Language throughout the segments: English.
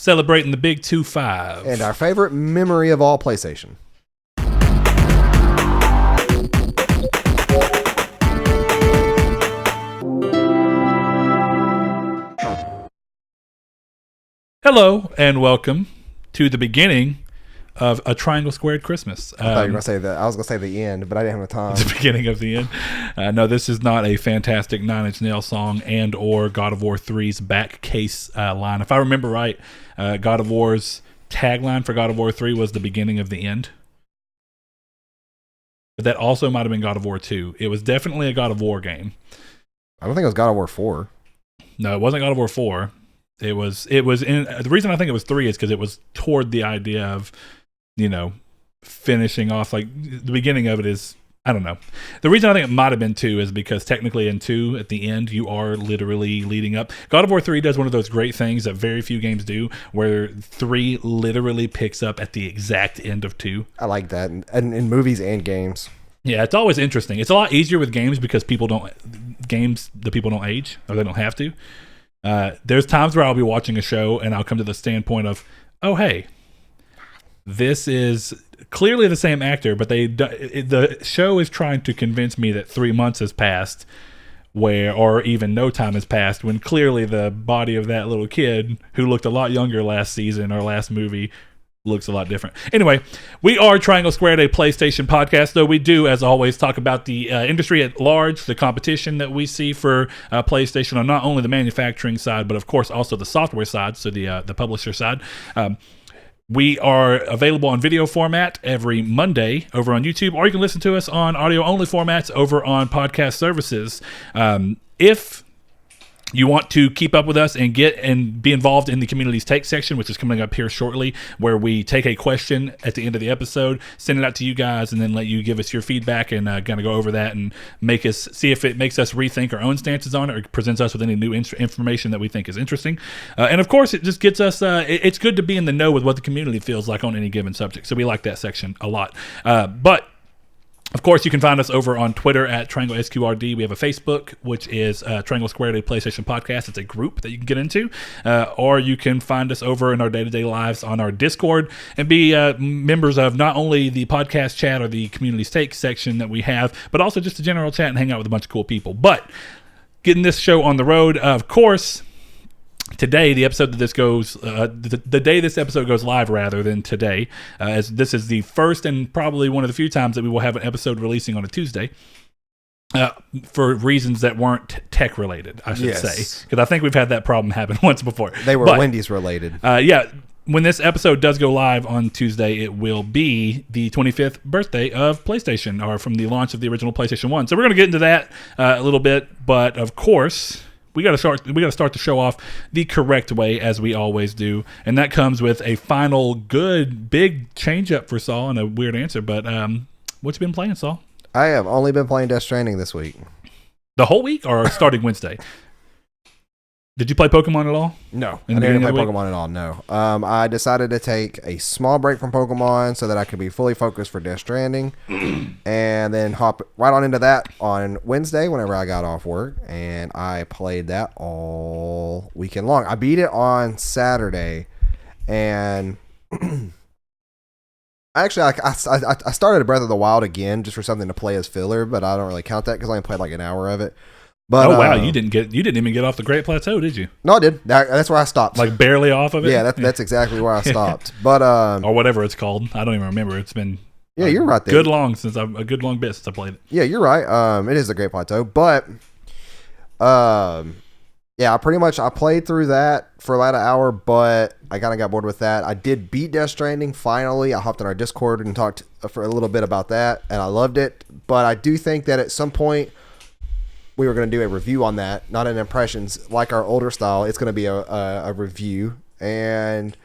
celebrating the big 2-5. And our favorite memory of all PlayStation. Hello, and welcome to the beginning of a Triangle Squared Christmas. I thought you were going to say that. I was going to say the end, but I didn't have time. The beginning of the end. No, this is not a fantastic Nine Inch Nails song and or God of War 3's back case line. If I remember right, God of War's tagline for God of War 3 was the beginning of the end. But that also might have been God of War 2. It was definitely a God of War game. I don't think it was God of War 4. No, it wasn't God of War 4. It was in the reason I think it was 3 is because it was toward the idea of, finishing off, like the beginning of it is, I don't know. The reason I think it might have been 2 is because technically in 2 at the end you are literally leading up. God of War 3 does one of those great things that very few games do, where 3 literally picks up at the exact end of 2. I like that in movies and games. Yeah, it's always interesting. It's a lot easier with games because the people don't age, or they don't have to. There's times where I'll be watching a show and I'll come to the standpoint of, oh, hey, this is clearly the same actor, but the show is trying to convince me that 3 months has passed, or even no time has passed, when clearly the body of that little kid who looked a lot younger last season or last movie looks a lot different. Anyway, we are Triangle Squared, a PlayStation podcast, though we do, as always, talk about the industry at large, the competition that we see for PlayStation on not only the manufacturing side, but of course also the software side, so the publisher side. We are available on video format every Monday over on YouTube, or you can listen to us on audio-only formats over on podcast services. If you want to keep up with us and be involved in the Community's Take section, which is coming up here shortly, where we take a question at the end of the episode, send it out to you guys, and then let you give us your feedback and kind of go over that and see if it makes us rethink our own stances on it or presents us with any new information that we think is interesting. And of course, it just gets us, it's good to be in the know with what the community feels like on any given subject. So we like that section a lot. But of course, you can find us over on Twitter at Triangle SQRD. We have a Facebook, which is Triangle Squared, a PlayStation podcast. It's a group that you can get into. Or you can find us over in our day-to-day lives on our Discord and be members of not only the podcast chat or the Community's Take section that we have, but also just a general chat and hang out with a bunch of cool people. But getting this show on the road, of course, today, the episode that this goes, the day this episode goes live, rather than today, as this is the first and probably one of the few times that we will have an episode releasing on a Tuesday, for reasons that weren't tech related, I should say, because I think we've had that problem happen once before. They were Wendy's related. Yeah. When this episode does go live on Tuesday, it will be the 25th birthday of PlayStation, or from the launch of the original PlayStation 1. So we're going to get into that a little bit, but of course, we got to start the show off the correct way, as we always do, and that comes with a final good big change up for Saul and a weird answer. But what you been playing, Saul? I have only been playing Death Stranding this week. The whole week, or starting Wednesday? Did you play Pokemon at all? No, I didn't play Pokemon at all. No, I decided to take a small break from Pokemon so that I could be fully focused for Death Stranding, and then hop right on into that on Wednesday whenever I got off work, and I played that all weekend long. I beat it on Saturday, and actually, I started Breath of the Wild again just for something to play as filler, but I don't really count that because I only played like an hour of it. But, wow, you didn't even get off the Great Plateau, did you? No, I did. That's where I stopped. Like barely off of it? Yeah, that's exactly where I stopped. But or whatever it's called. I don't even remember. It's been you're right there. A good long bit since I played it. Yeah, you're right. It is the Great Plateau, but yeah, I played through that for about an hour, but I kind of got bored with that. I did beat Death Stranding finally. I hopped on our Discord and talked for a little bit about that, and I loved it. But I do think that at some point we were going to do a review on that, not an impressions like our older style. It's going to be a review, and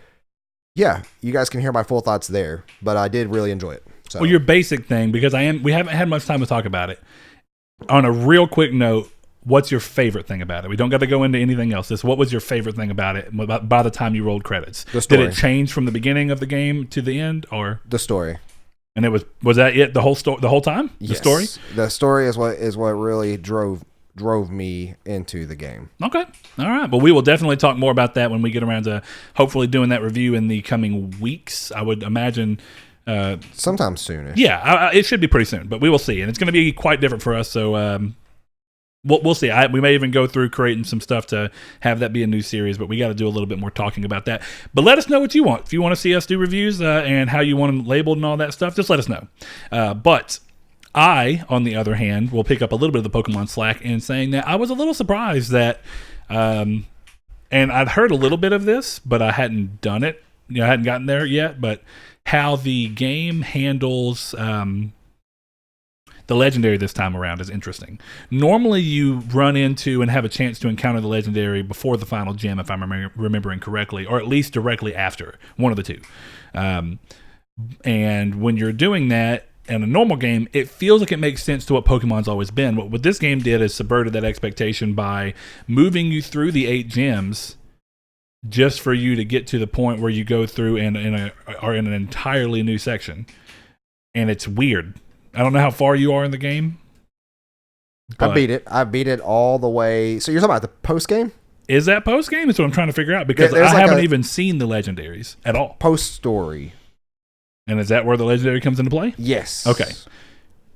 yeah, you guys can hear my full thoughts there. But I did really enjoy it. So. Well, your basic thing, because we haven't had much time to talk about it. On a real quick note, what's your favorite thing about it? We don't got to go into anything else. What was your favorite thing about it by the time you rolled credits? The story. Did it change from the beginning of the game to the end, or the story? And was that it the whole time? Yes. The story? The story is what really drove drove me into the game. Okay. All right. Well, we will definitely talk more about that when we get around to hopefully doing that review in the coming weeks. I would imagine. Sometime soonish. Yeah, it should be pretty soon, but we will see. And it's going to be quite different for us. So we'll see. We may even go through creating some stuff to have that be a new series, but we got to do a little bit more talking about that. But let us know what you want. If you want to see us do reviews and how you want them labeled and all that stuff, just let us know. But I, on the other hand, will pick up a little bit of the Pokemon slack in saying that I was a little surprised that, and I'd heard a little bit of this, but I hadn't done it. I hadn't gotten there yet, but how the game handles the legendary this time around is interesting. Normally you run into and have a chance to encounter the legendary before the final gym, if I'm remembering correctly, or at least directly after, one of the two. And when you're doing that, in a normal game, it feels like it makes sense to what Pokemon's always been. What this game did is subverted that expectation by moving you through the 8 gyms just for you to get to the point where you go through and are in an entirely new section. And it's weird. I don't know how far you are in the game. I beat it all the way. So you're talking about the post game? Is that post game? That's what I'm trying to figure out, because I haven't even seen the legendaries at all. Post story. And is that where the legendary comes into play? Yes. Okay.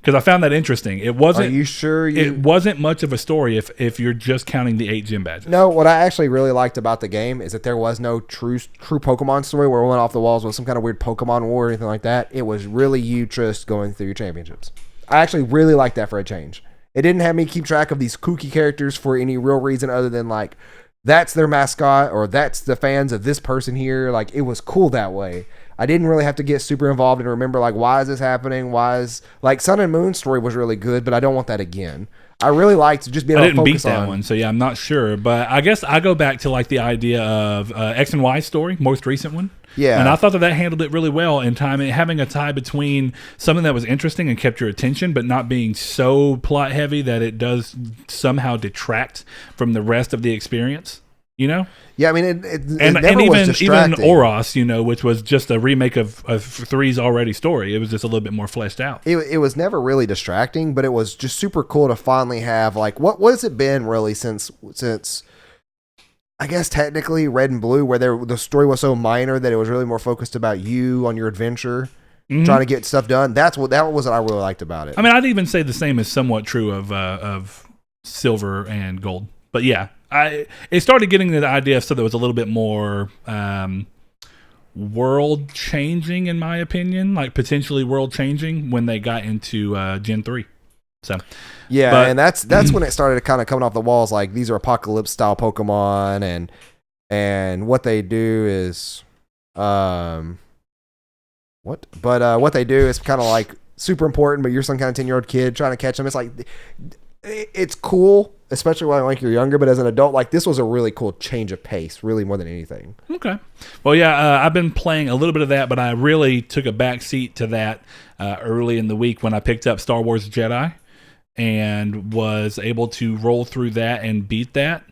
Because I found that interesting. It wasn't. Are you sure? It wasn't much of a story if you're just counting the 8 gym badges. No, what I actually really liked about the game is that there was no true Pokemon story where we went off the walls with some kind of weird Pokemon war or anything like that. It was really you just going through your championships. I actually really liked that for a change. It didn't have me keep track of these kooky characters for any real reason other than like that's their mascot or that's the fans of this person here. Like it was cool that way. I didn't really have to get super involved and remember, like, why is this happening? Why is, like, Sun and Moon's story was really good, but I don't want that again. I really liked just being able to focus on. I didn't beat that one, so yeah, I'm not sure. But I guess I go back to, like, the idea of X and Y story, most recent one. Yeah. And I thought that handled it really well in time, and having a tie between something that was interesting and kept your attention, but not being so plot heavy that it does somehow detract from the rest of the experience. You know? Yeah, I mean, it never was distracting. Even Oros, which was just a remake of 3's already story. It was just a little bit more fleshed out. It was never really distracting, but it was just super cool to finally have, like, what has it been really since I guess technically Red and Blue, where the story was so minor that it was really more focused about you on your adventure, trying to get stuff done. That was what I really liked about it. I mean, I'd even say the same is somewhat true of Silver and Gold. But yeah, it started getting the idea of stuff that was a little bit more world changing, in my opinion, like potentially world changing when they got into Gen 3. So yeah, and that's when it started kind of coming off the walls. Like these are apocalypse style Pokemon, and what they do is what they do is kind of like super important. But you're some kind of 10-year-old kid trying to catch them. It's like it's cool. Especially when like you're younger, but as an adult, like this was a really cool change of pace, really more than anything. Okay. Well, yeah, I've been playing a little bit of that, but I really took a back seat to that early in the week when I picked up Star Wars Jedi and was able to roll through that and beat that.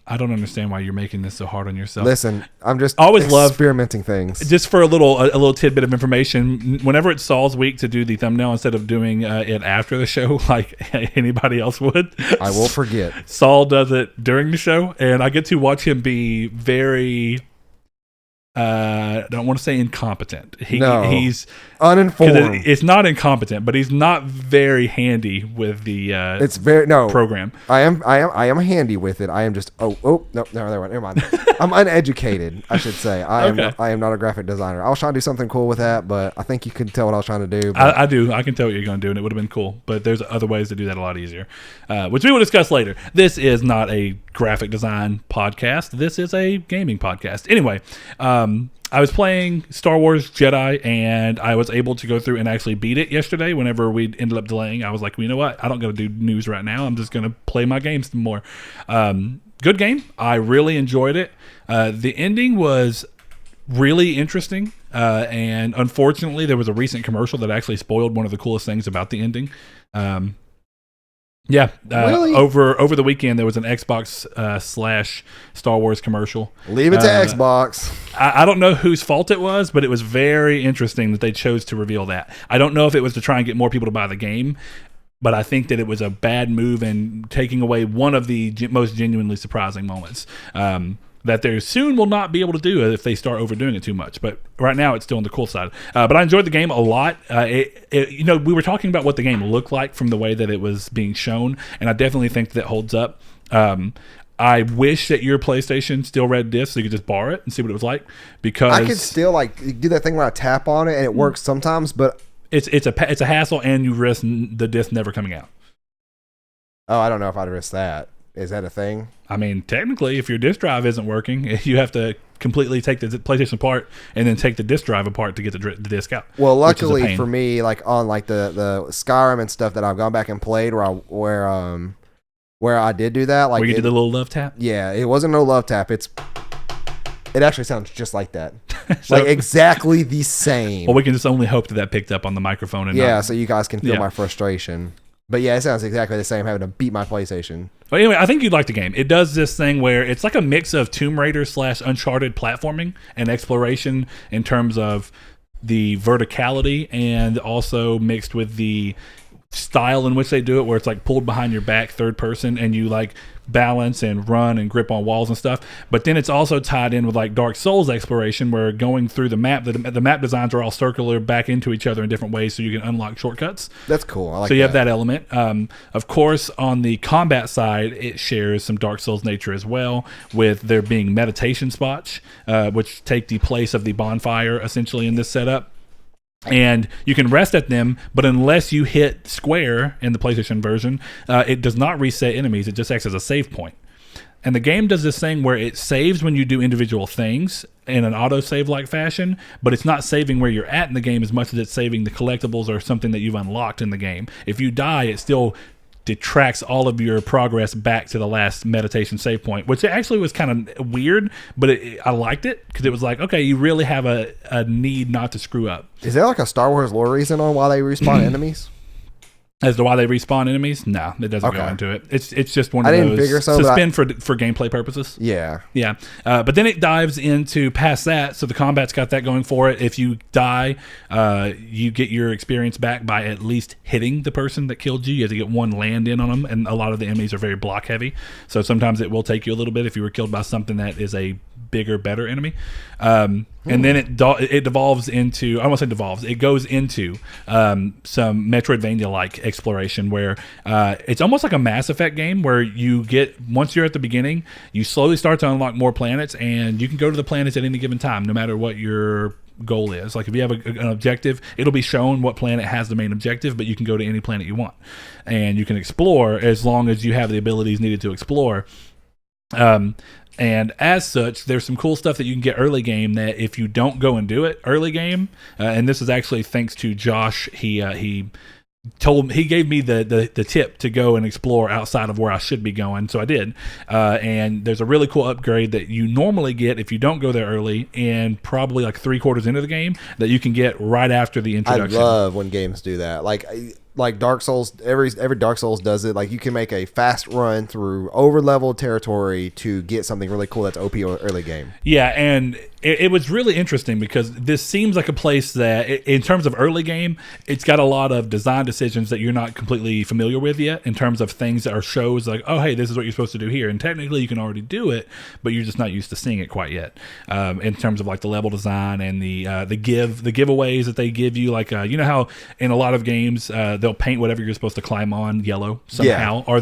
I don't understand why you're making this so hard on yourself. Listen, I'm just always experimenting things. Just for a little tidbit of information, whenever it's Saul's week to do the thumbnail instead of doing it after the show like anybody else would, I will forget. Saul does it during the show, and I get to watch him be very... I don't want to say incompetent. He's uninformed. It's not incompetent, but he's not very handy with the program. I am handy with it. I am just never mind. I'm uneducated, I should say. I am not a graphic designer. I was trying to do something cool with that, but I think you can tell what I was trying to do. I do. I can tell what you're going to do, and it would have been cool. But there's other ways to do that a lot easier, which we will discuss later. This is not a graphic design podcast. This is a gaming podcast. Anyway, I was playing Star Wars Jedi, and I was able to go through and actually beat it yesterday. Whenever we ended up delaying, I was like, well, you know what? I don't got to do news right now. I'm just going to play my games more. Good game. I really enjoyed it. The ending was really interesting, and unfortunately, there was a recent commercial that actually spoiled one of the coolest things about the ending. Yeah, really? Over the weekend there was an Xbox / Star Wars commercial. Leave it to Xbox. I don't know whose fault it was, but it was very interesting that they chose to reveal that. I don't know if it was to try and get more people to buy the game, but I think that it was a bad move and taking away one of the most genuinely surprising moments that they soon will not be able to do if they start overdoing it too much. But right now, it's still on the cool side. But I enjoyed the game a lot. We were talking about what the game looked like from the way that it was being shown, and I definitely think that holds up. I wish that your PlayStation still read discs so you could just borrow it and see what it was like, because I could still like do that thing where I tap on it and it works sometimes, but it's a hassle and you risk the disc never coming out. Oh, I don't know if I'd risk that. Is that a thing? I mean, technically, if your disk drive isn't working, you have to completely take the PlayStation apart and then take the disk drive apart to get the disc out. Well, luckily for me, like on like the Skyrim and stuff that I've gone back and played, where I did do that, like where you did the little love tap. Yeah, it wasn't no love tap. It actually sounds just like that, so, like exactly the same. Well, we can just only hope that picked up on the microphone and so you guys can feel my frustration. But yeah, it sounds exactly the same having to beat my PlayStation. But anyway, I think you'd like the game. It does this thing where it's like a mix of Tomb Raider / Uncharted platforming and exploration in terms of the verticality, and also mixed with the style in which they do it, where it's like pulled behind your back, third person, and you like balance and run and grip on walls and stuff. But then it's also tied in with like Dark Souls exploration, where going through the map, the map designs are all circular back into each other in different ways, so you can unlock shortcuts. That's cool. I like so you have that element. Of course, on the combat side, it shares some Dark Souls nature as well, with there being meditation spots, which take the place of the bonfire essentially in this setup. And you can rest at them, but unless you hit square in the PlayStation version, it does not reset enemies. It just acts as a save point. And the game does this thing where it saves when you do individual things in an autosave-like fashion, but it's not saving where you're at in the game as much as it's saving the collectibles or something that you've unlocked in the game. If you die, it still detracts all of your progress back to the last meditation save point, which actually was kind of weird, but I liked it because it was like, okay, you really have a need not to screw up. Is there like a Star Wars lore reason on why they respawn enemies? As to why they respawn enemies? No, it doesn't go into it. It's just one of didn't those figure so, suspend for gameplay purposes. Yeah. Yeah. But then it dives into past that, so the combat's got that going for it. If you die, you get your experience back by at least hitting the person that killed you. You have to get one land in on them, and a lot of the enemies are very block heavy, so sometimes it will take you a little bit if you were killed by something that is a bigger, better enemy. And then it devolves into, I don't want to say devolves, it goes into some Metroidvania-like exploration where it's almost like a Mass Effect game where you get, once you're at the beginning, you slowly start to unlock more planets, and you can go to the planets at any given time, no matter what your goal is. Like if you have an objective, it'll be shown what planet has the main objective, but you can go to any planet you want. And you can explore as long as you have the abilities needed to explore. And as such, there's some cool stuff that you can get early game that if you don't go and do it early game, and this is actually thanks to Josh, he gave me the tip to go and explore outside of where I should be going, so I did. And there's a really cool upgrade that you normally get if you don't go there early, and probably like 3/4 into the game, that you can get right after the introduction. I love when games do that. Like Dark Souls, every Dark Souls does it. Like you can make a fast run through over-leveled territory to get something really cool that's OP early game. Yeah, and it was really interesting because this seems like a place that, in terms of early game, it's got a lot of design decisions that you're not completely familiar with yet, in terms of things that are shows like, oh, hey, this is what you're supposed to do here. And technically you can already do it, but you're just not used to seeing it quite yet. In terms of like the level design and the giveaways that they give you, like you know how in a lot of games they'll paint whatever you're supposed to climb on yellow somehow, or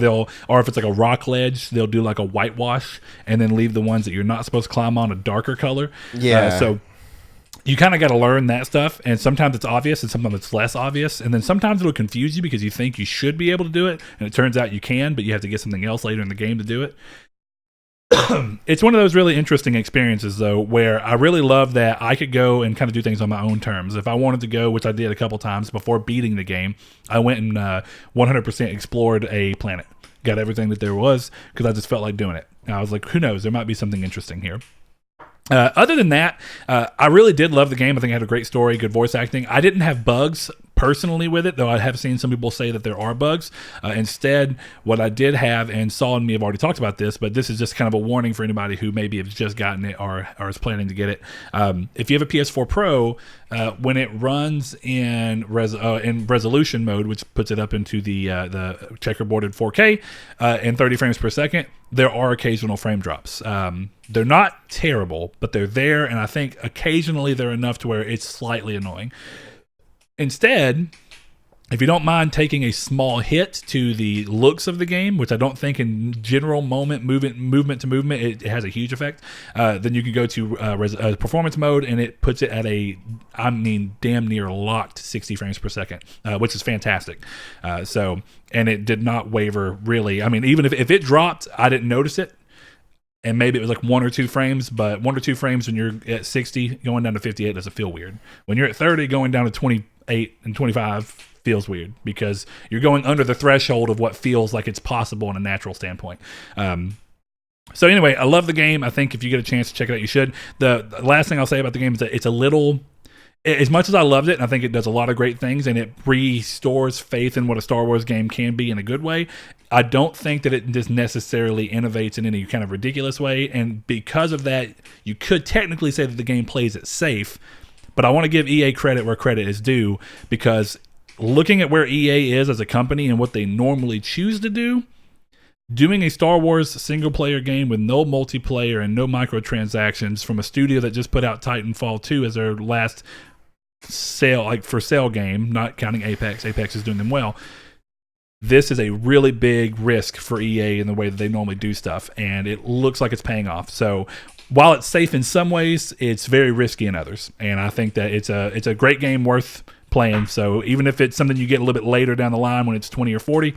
if it's like a rock ledge, they'll do like a whitewash and then leave the ones that you're not supposed to climb on a darker color. Yeah. So you kind of got to learn that stuff, and sometimes it's obvious and sometimes it's less obvious, and then sometimes it'll confuse you because you think you should be able to do it, and it turns out you can, but you have to get something else later in the game to do it. It's one of those really interesting experiences, though, where I really love that I could go and kind of do things on my own terms. If I wanted to go, which I did a couple times before beating the game, I went and 100% explored a planet. Got everything that there was because I just felt like doing it. And I was like, who knows? There might be something interesting here. Other than that, I really did love the game. I think it had a great story, good voice acting. I didn't have bugs personally with it, though I have seen some people say that there are bugs. Instead, what I did have, and Saul and me have already talked about this, but this is just kind of a warning for anybody who maybe has just gotten it or is planning to get it. If you have a PS4 Pro, when it runs in resolution mode, which puts it up into the checkerboarded 4K and 30 frames per second, there are occasional frame drops. They're not terrible, but they're there, and I think occasionally they're enough to where it's slightly annoying. Instead, if you don't mind taking a small hit to the looks of the game, which I don't think in general movement to movement, it has a huge effect, then you can go to performance mode, and it puts it at damn near locked 60 frames per second, which is fantastic. And it did not waver really. I mean, even if it dropped, I didn't notice it. And maybe it was like 1 or 2 frames, but 1 or 2 frames when you're at 60, going down to 58 doesn't feel weird. When you're at 30, going down to 28 and 25 feels weird because you're going under the threshold of what feels like it's possible in a natural standpoint. So anyway, I love the game. I think if you get a chance to check it out, you should. The last thing I'll say about the game is that it's a little... As much as I loved it, and I think it does a lot of great things, and it restores faith in what a Star Wars game can be in a good way, I don't think that it just necessarily innovates in any kind of ridiculous way, and because of that, you could technically say that the game plays it safe, but I want to give EA credit where credit is due, because looking at where EA is as a company and what they normally choose to do, doing a Star Wars single-player game with no multiplayer and no microtransactions from a studio that just put out Titanfall 2 as their last for sale game, not counting Apex. Apex is doing them well. This is a really big risk for EA in the way that they normally do stuff, and it looks like it's paying off. So while it's safe in some ways, it's very risky in others, and I think that it's a great game worth playing. So even if it's something you get a little bit later down the line when it's 20 or 40,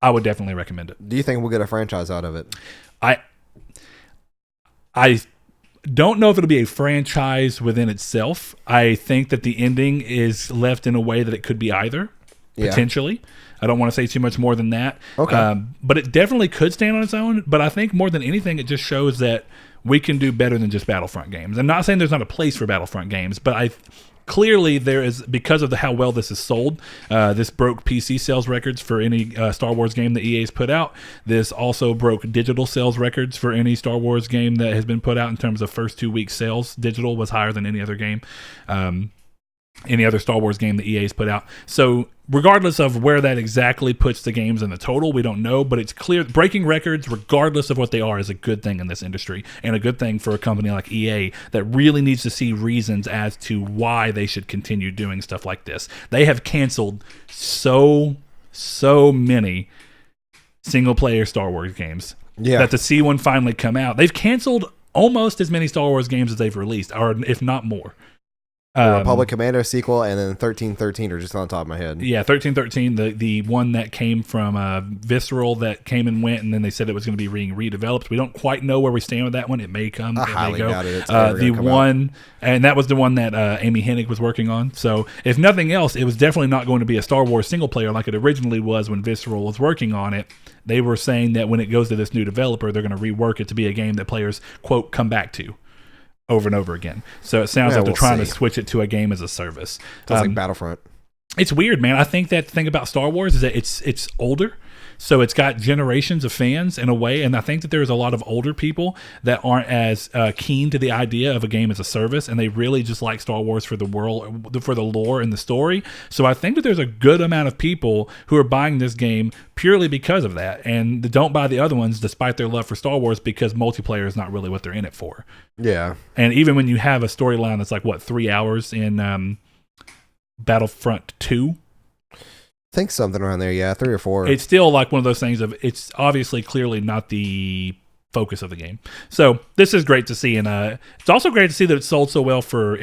I would definitely recommend it. Do you think we'll get a franchise out of it? I don't know if it'll be a franchise within itself. I think that the ending is left in a way that it could be either, potentially. I don't want to say too much more than that. Okay. But it definitely could stand on its own. But I think more than anything, it just shows that we can do better than just Battlefront games. I'm not saying there's not a place for Battlefront games, but clearly there is, because of how well this is sold. This broke PC sales records for any Star Wars game that EA's put out. This also broke digital sales records for any Star Wars game that has been put out in terms of first 2 weeks sales. Digital was higher than any other game, any other Star Wars game that EA's put out. So regardless of where that exactly puts the games in the total, we don't know, but it's clear breaking records, regardless of what they are, is a good thing in this industry, and a good thing for a company like EA that really needs to see reasons as to why they should continue doing stuff like this. They have canceled so many single-player Star Wars games that to see one finally come out, they've canceled almost as many Star Wars games as they've released, or if not more. Republic Commando sequel, and then 1313 are just on top of my head. Yeah, 1313, the one that came from Visceral that came and went, and then they said it was going to be being redeveloped. We don't quite know where we stand with that one. It may come. I it highly may go. doubt it. It's the one, and that was the one that Amy Hennig was working on. So if nothing else, it was definitely not going to be a Star Wars single player like it originally was when Visceral was working on it. They were saying that when it goes to this new developer, they're going to rework it to be a game that players, quote, come back to over and over again. So it sounds like they're trying to switch it to a game as a service. Sounds like Battlefront. It's weird, man. I think that the thing about Star Wars is that it's older. So it's got generations of fans in a way, and I think that there's a lot of older people that aren't as keen to the idea of a game as a service, and they really just like Star Wars for the world, for the lore and the story. So I think that there's a good amount of people who are buying this game purely because of that, and don't buy the other ones despite their love for Star Wars because multiplayer is not really what they're in it for. Yeah. And even when you have a storyline that's like, 3 hours in Battlefront 2? I think something around there, yeah, 3 or 4. It's still like one of those things of it's obviously clearly not the focus of the game. So this is great to see, and it's also great to see that it sold so well for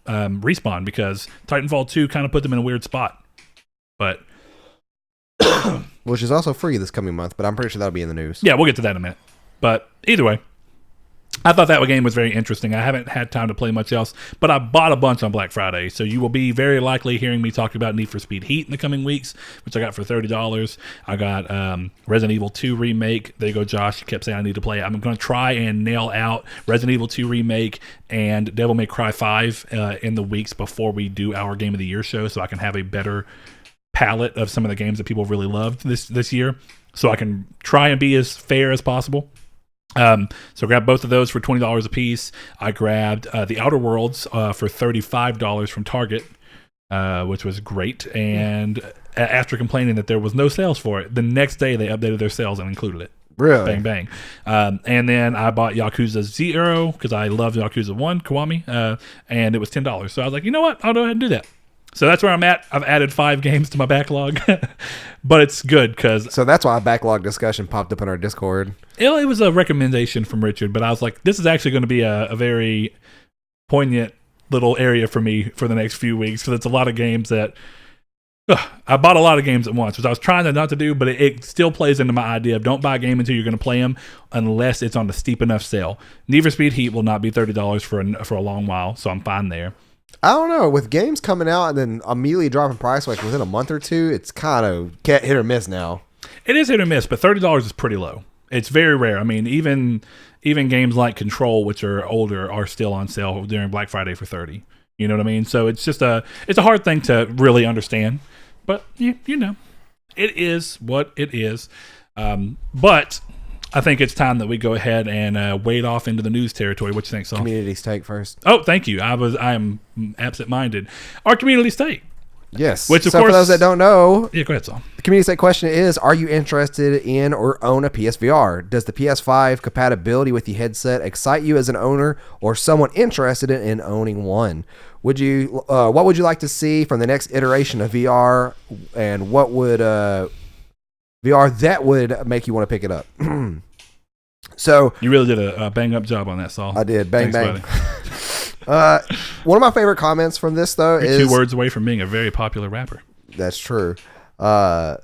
Respawn, because Titanfall 2 kind of put them in a weird spot. But which is also free this coming month, but I'm pretty sure that'll be in the news. Yeah, we'll get to that in a minute. But either way, I thought that game was very interesting. I haven't had time to play much else, but I bought a bunch on Black Friday. So you will be very likely hearing me talk about Need for Speed Heat in the coming weeks, which I got for $30. I got Resident Evil 2 Remake. There you go, Josh. You kept saying I need to play it. I'm going to try and nail out Resident Evil 2 Remake and Devil May Cry 5 in the weeks before we do our Game of the Year show, so I can have a better palette of some of the games that people really loved this year, so I can try and be as fair as possible. So I grabbed both of those for $20 a piece. I grabbed The Outer Worlds for $35 from Target, which was great. And after complaining that there was no sales for it, the next day they updated their sales and included it. Really? Bang, bang. And then I bought Yakuza 0 because I love Yakuza 1, Kiwami, and it was $10. So I was like, you know what? I'll go ahead and do that. So that's where I'm at. I've added 5 games to my backlog, but it's good because... So that's why a backlog discussion popped up in our Discord. It was a recommendation from Richard, but I was like, this is actually going to be a very poignant little area for me for the next few weeks because it's a lot of games that... I bought a lot of games at once, which I was trying not to do, but it still plays into my idea of don't buy a game until you're going to play them unless it's on a steep enough sale. Need for Speed Heat will not be $30 for a long while, so I'm fine there. I don't know. With games coming out and then immediately dropping price like within a month or two, it's kind of hit or miss now. It is hit or miss, but $30 is pretty low. It's very rare. I mean, even games like Control, which are older, are still on sale during Black Friday for $30. You know what I mean? So it's just it's a hard thing to really understand. But you know, it is what it is. But I think it's time that we go ahead and wade off into the news territory. What you think, Saul? Community's take first. Oh, thank you. I am absent-minded. Our community's take. Yes. Which, of so course, for those that don't know, yeah, go ahead, Saul. the community take question is: are you interested in or own a PSVR? Does the PS5 compatibility with the headset excite you as an owner or someone interested in owning one? Would you? What would you like to see from the next iteration of VR, and what would VR that would make you want to pick it up? So You really did a bang-up job on that, Saul. I did. Bang, Thanks, bang. buddy. One of my favorite comments from this, though, You're is... 2 words away from being a very popular rapper. That's true. My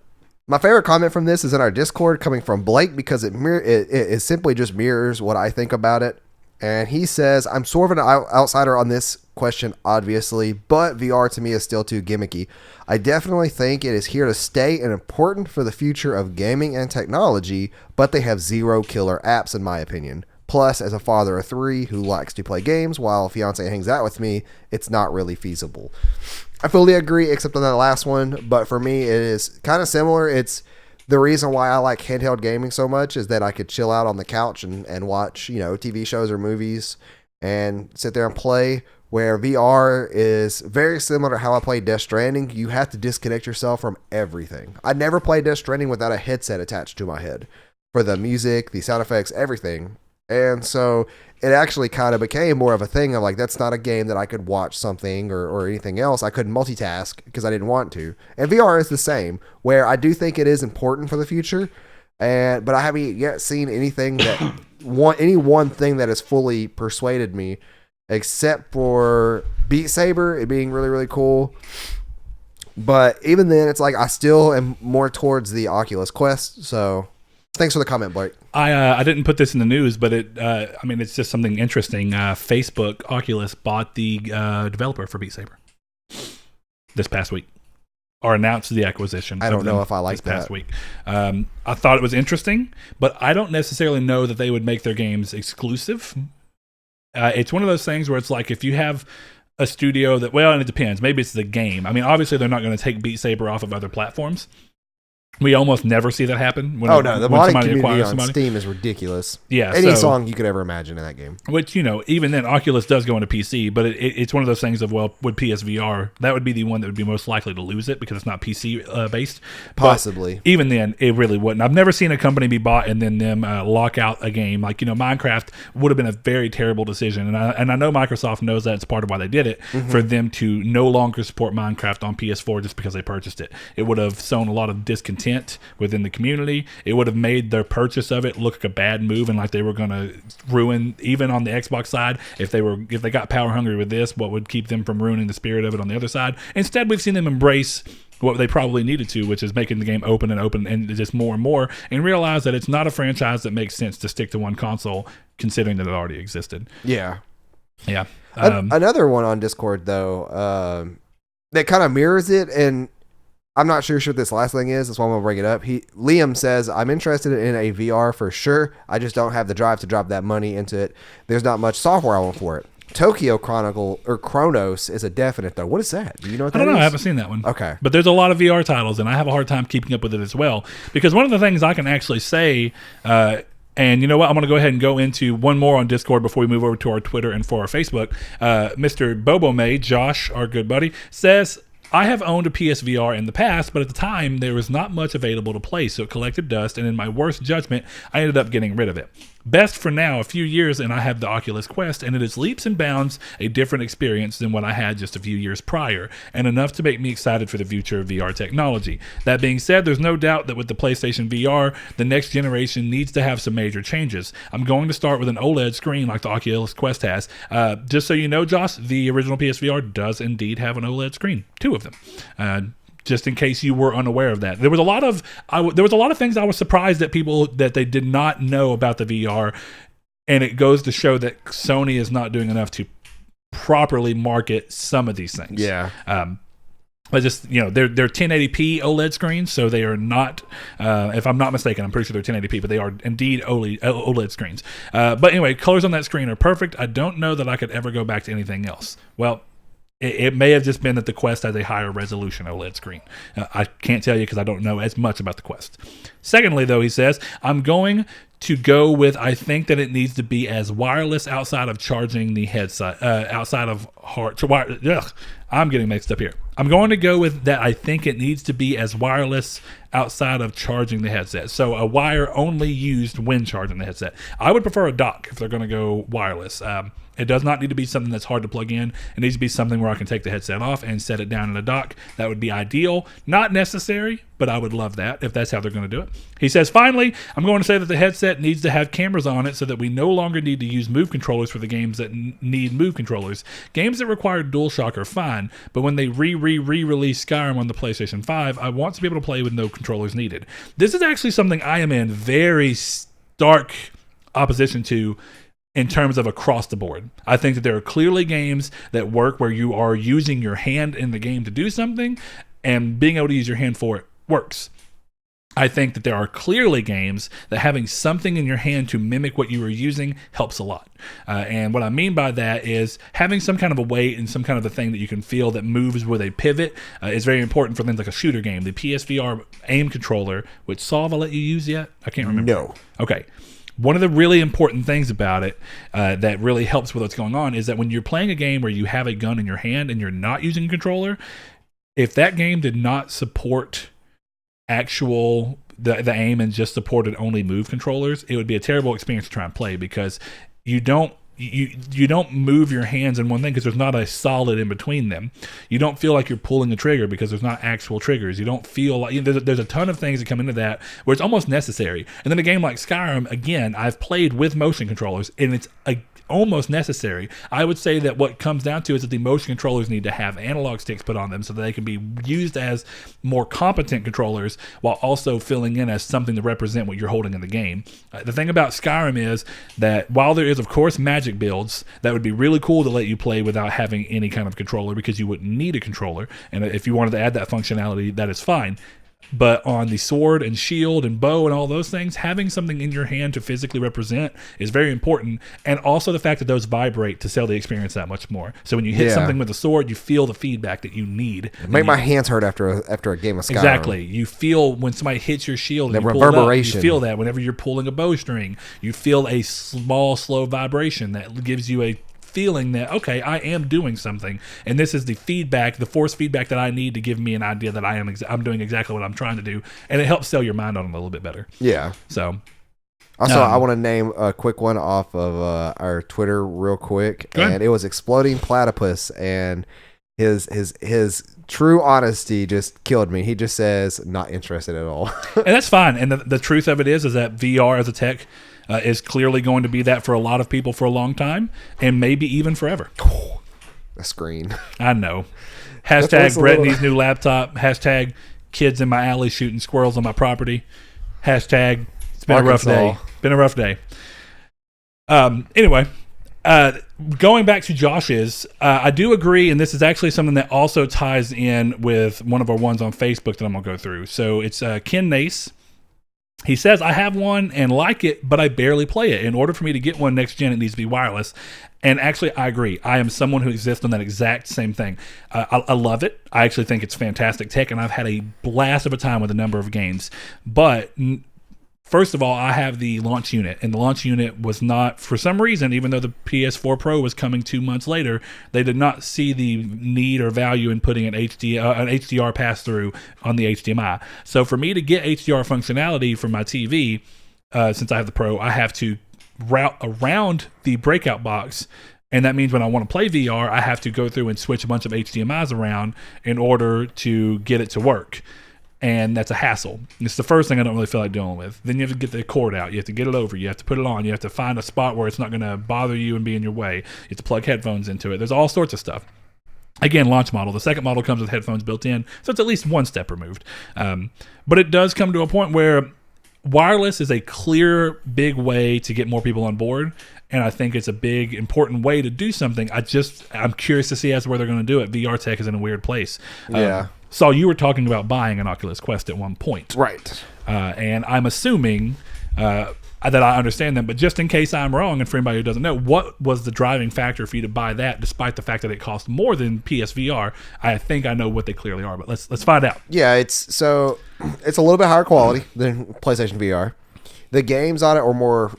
favorite comment from this is in our Discord coming from Blake because it simply just mirrors what I think about it. And he says, I'm sort of an outsider on this question, obviously, but VR to me is still too gimmicky. I definitely think it is here to stay and important for the future of gaming and technology, but they have 0 killer apps in my opinion. Plus, as a father of 3 who likes to play games while fiance hangs out with me, it's not really feasible. I fully agree, except on that last one, but for me, it is kind of similar. It's the reason why I like handheld gaming so much is that I could chill out on the couch and watch, TV shows or movies and sit there and play, where VR is very similar to how I play Death Stranding. You have to disconnect yourself from everything. I never played Death Stranding without a headset attached to my head for the music, the sound effects, everything. And so it actually kind of became more of a thing of like, that's not a game that I could watch something or anything else. I couldn't multitask because I didn't want to. And VR is the same, where I do think it is important for the future. But I haven't yet seen anything that any one thing that has fully persuaded me, except for Beat Saber, it being really, really cool. But even then, it's like I still am more towards the Oculus Quest. So thanks for the comment, Blake. I didn't put this in the news, but it's just something interesting. Facebook, Oculus bought the developer for Beat Saber this past week, or announced the acquisition. I don't know if I like this that. past week. I thought it was interesting, but I don't necessarily know that they would make their games exclusive. It's one of those things where it's like if you have a studio that, well, and it depends. Maybe it's the game. I mean, obviously they're not going to take Beat Saber off of other platforms. We almost never see that happen. The modding community on Steam is ridiculous. Yeah, any song you could ever imagine in that game. Which, even then, Oculus does go into PC, but it's one of those things of, well, would PSVR, that would be the one that would be most likely to lose it because it's not PC based. Possibly. But even then, it really wouldn't. I've never seen a company be bought and then them lock out a game. Like, Minecraft would have been a very terrible decision. And I know Microsoft knows that it's part of why they did it, for them to no longer support Minecraft on PS4 just because they purchased it. It would have sown a lot of discontent within the community. It would have made their purchase of it look like a bad move and like they were going to ruin, even on the Xbox side, if they got power hungry with this, what would keep them from ruining the spirit of it on the other side. Instead, we've seen them embrace what they probably needed to, which is making the game open and just more and more, and realize that it's not a franchise that makes sense to stick to one console. considering that it already existed. Yeah. Yeah. Another one on Discord though, that kind of mirrors it, and I'm not sure what this last thing is. That's why I'm gonna bring it up. Liam says, I'm interested in a VR for sure. I just don't have the drive to drop that money into it. There's not much software I want for it. Tokyo Chronicle or Chronos is a definite though. What is that? Do you know what that is? I don't know. I haven't seen that one. Okay. But there's a lot of VR titles, and I have a hard time keeping up with it as well. Because one of the things I can actually say, and you know what? I'm going to go ahead and go into one more on Discord before we move over to our Twitter and for our Facebook. Mr. Bobo May, Josh, our good buddy, says, I have owned a PSVR in the past, but at the time, there was not much available to play, so it collected dust, and in my worst judgment, I ended up getting rid of it. Best for now, a few years, and I have the Oculus Quest, and it is leaps and bounds a different experience than what I had just a few years prior, and enough to make me excited for the future of VR technology. That being said, there's no doubt that with the PlayStation VR, the next generation needs to have some major changes. I'm going to start with an OLED screen like the Oculus Quest has. Just so you know, Josh, the original PSVR does indeed have an OLED screen, 2 of them. Just in case you were unaware of that, there was a lot of things I was surprised that people that they did not know about the VR, and it goes to show that Sony is not doing enough to properly market some of these things. Yeah. But just, they're 1080p OLED screens, so they are not, if I'm not mistaken, I'm pretty sure they're 1080p, but they are indeed OLED screens. But anyway, colors on that screen are perfect. I don't know that I could ever go back to anything else. Well, it may have just been that the Quest has a higher resolution OLED screen. I can't tell you because I don't know as much about the Quest. Secondly, though, he says, I'm going to go with, I think that it needs to be as wireless outside of charging the headset, outside of I'm getting mixed up here. I'm going to go with that. I think it needs to be as wireless outside of charging the headset. So a wire only used when charging the headset. I would prefer a dock if they're going to go wireless. It does not need to be something that's hard to plug in. It needs to be something where I can take the headset off and set it down in a dock. That would be ideal. Not necessary, but I would love that if that's how they're going to do it. He says, finally, I'm going to say that the headset needs to have cameras on it so that we no longer need to use Move controllers for the games that need Move controllers. Games that require DualShock are fine, but when they re-release Skyrim on the PlayStation 5, I want to be able to play with no controllers needed. This is actually something I am in very stark opposition to in terms of across the board. I think that there are clearly games that work where you are using your hand in the game to do something, and being able to use your hand for it works. I think that there are clearly games that having something in your hand to mimic what you were using helps a lot. And what I mean by that is having some kind of a weight and some kind of a thing that you can feel that moves with a pivot is very important for things like a shooter game. The PSVR aim controller, which Solve, I'll let you use yet? I can't remember. No. Okay. One of the really important things about it that really helps with what's going on is that when you're playing a game where you have a gun in your hand and you're not using a controller, if that game did not support the aim and just supported only Move controllers, it would be a terrible experience to try and play because you don't move your hands in one thing because there's not a solid in between them. You don't feel like you're pulling a trigger because there's not actual triggers. You don't feel like there's a ton of things that come into that where it's almost necessary. And then a game like Skyrim, again, I've played with motion controllers and it's almost necessary. I would say that what comes down to is that the motion controllers need to have analog sticks put on them so that they can be used as more competent controllers while also filling in as something to represent what you're holding in the game. The thing about Skyrim is that while there is, of course, magic builds that would be really cool to let you play without having any kind of controller because you wouldn't need a controller, and if you wanted to add that functionality, that is fine. But on the sword and shield and bow and all those things, having something in your hand to physically represent is very important. And also the fact that those vibrate to sell the experience that much more. So when you hit something with a sword, you feel the feedback that you need. Make my hands hurt after a game of Skyrim. Exactly. You feel when somebody hits your shield, the and you reverberation. Pull it up, you feel that whenever you're pulling a bowstring. You feel a small, slow vibration that gives you a feeling that, okay, I am doing something, and this is the feedback, the force feedback that I need to give me an idea that I'm doing exactly what I'm trying to do, and it helps sell your mind on it a little bit better. Yeah. So also, I want to name a quick one off of our Twitter real quick, and it was Exploding Platypus, and his true honesty just killed me. He just says not interested at all. And that's fine. And the truth of it is that VR as a tech is clearly going to be that for a lot of people for a long time, and maybe even forever. The screen. I know. Hashtag Brittany's new laptop. Hashtag kids in my alley shooting squirrels on my property. Hashtag it's been a rough day. Been a rough day. Anyway, going back to Josh's, I do agree, and this is actually something that also ties in with one of our ones on Facebook that I'm going to go through. So it's Ken Nace. He says, I have one and like it, but I barely play it. In order for me to get one next gen, it needs to be wireless. And actually, I agree. I am someone who exists on that exact same thing. I love it. I actually think it's fantastic tech, and I've had a blast of a time with a number of games. But first of all, I have the launch unit, and the launch unit was not, for some reason, even though the PS4 Pro was coming 2 months later, they did not see the need or value in putting an HDR pass-through on the HDMI. So for me to get HDR functionality for my TV, since I have the Pro, I have to route around the breakout box, and that means when I want to play VR, I have to go through and switch a bunch of HDMIs around in order to get it to work. And that's a hassle. It's the first thing I don't really feel like dealing with. Then you have to get the cord out. You have to get it over. You have to put it on. You have to find a spot where it's not going to bother you and be in your way. You have to plug headphones into it. There's all sorts of stuff. Again, launch model. The second model comes with headphones built in, so it's at least one step removed. But it does come to a point where wireless is a clear, big way to get more people on board. And I think it's a big, important way to do something. I'm curious to see as to where they're going to do it. VR tech is in a weird place. Yeah. Saul, you were talking about buying an Oculus Quest at one point. Right. And I'm assuming that I understand them, but just in case I'm wrong, and for anybody who doesn't know, what was the driving factor for you to buy that, despite the fact that it cost more than PSVR? I think I know what they clearly are, but let's find out. Yeah, it's a little bit higher quality than PlayStation VR. The games on it are more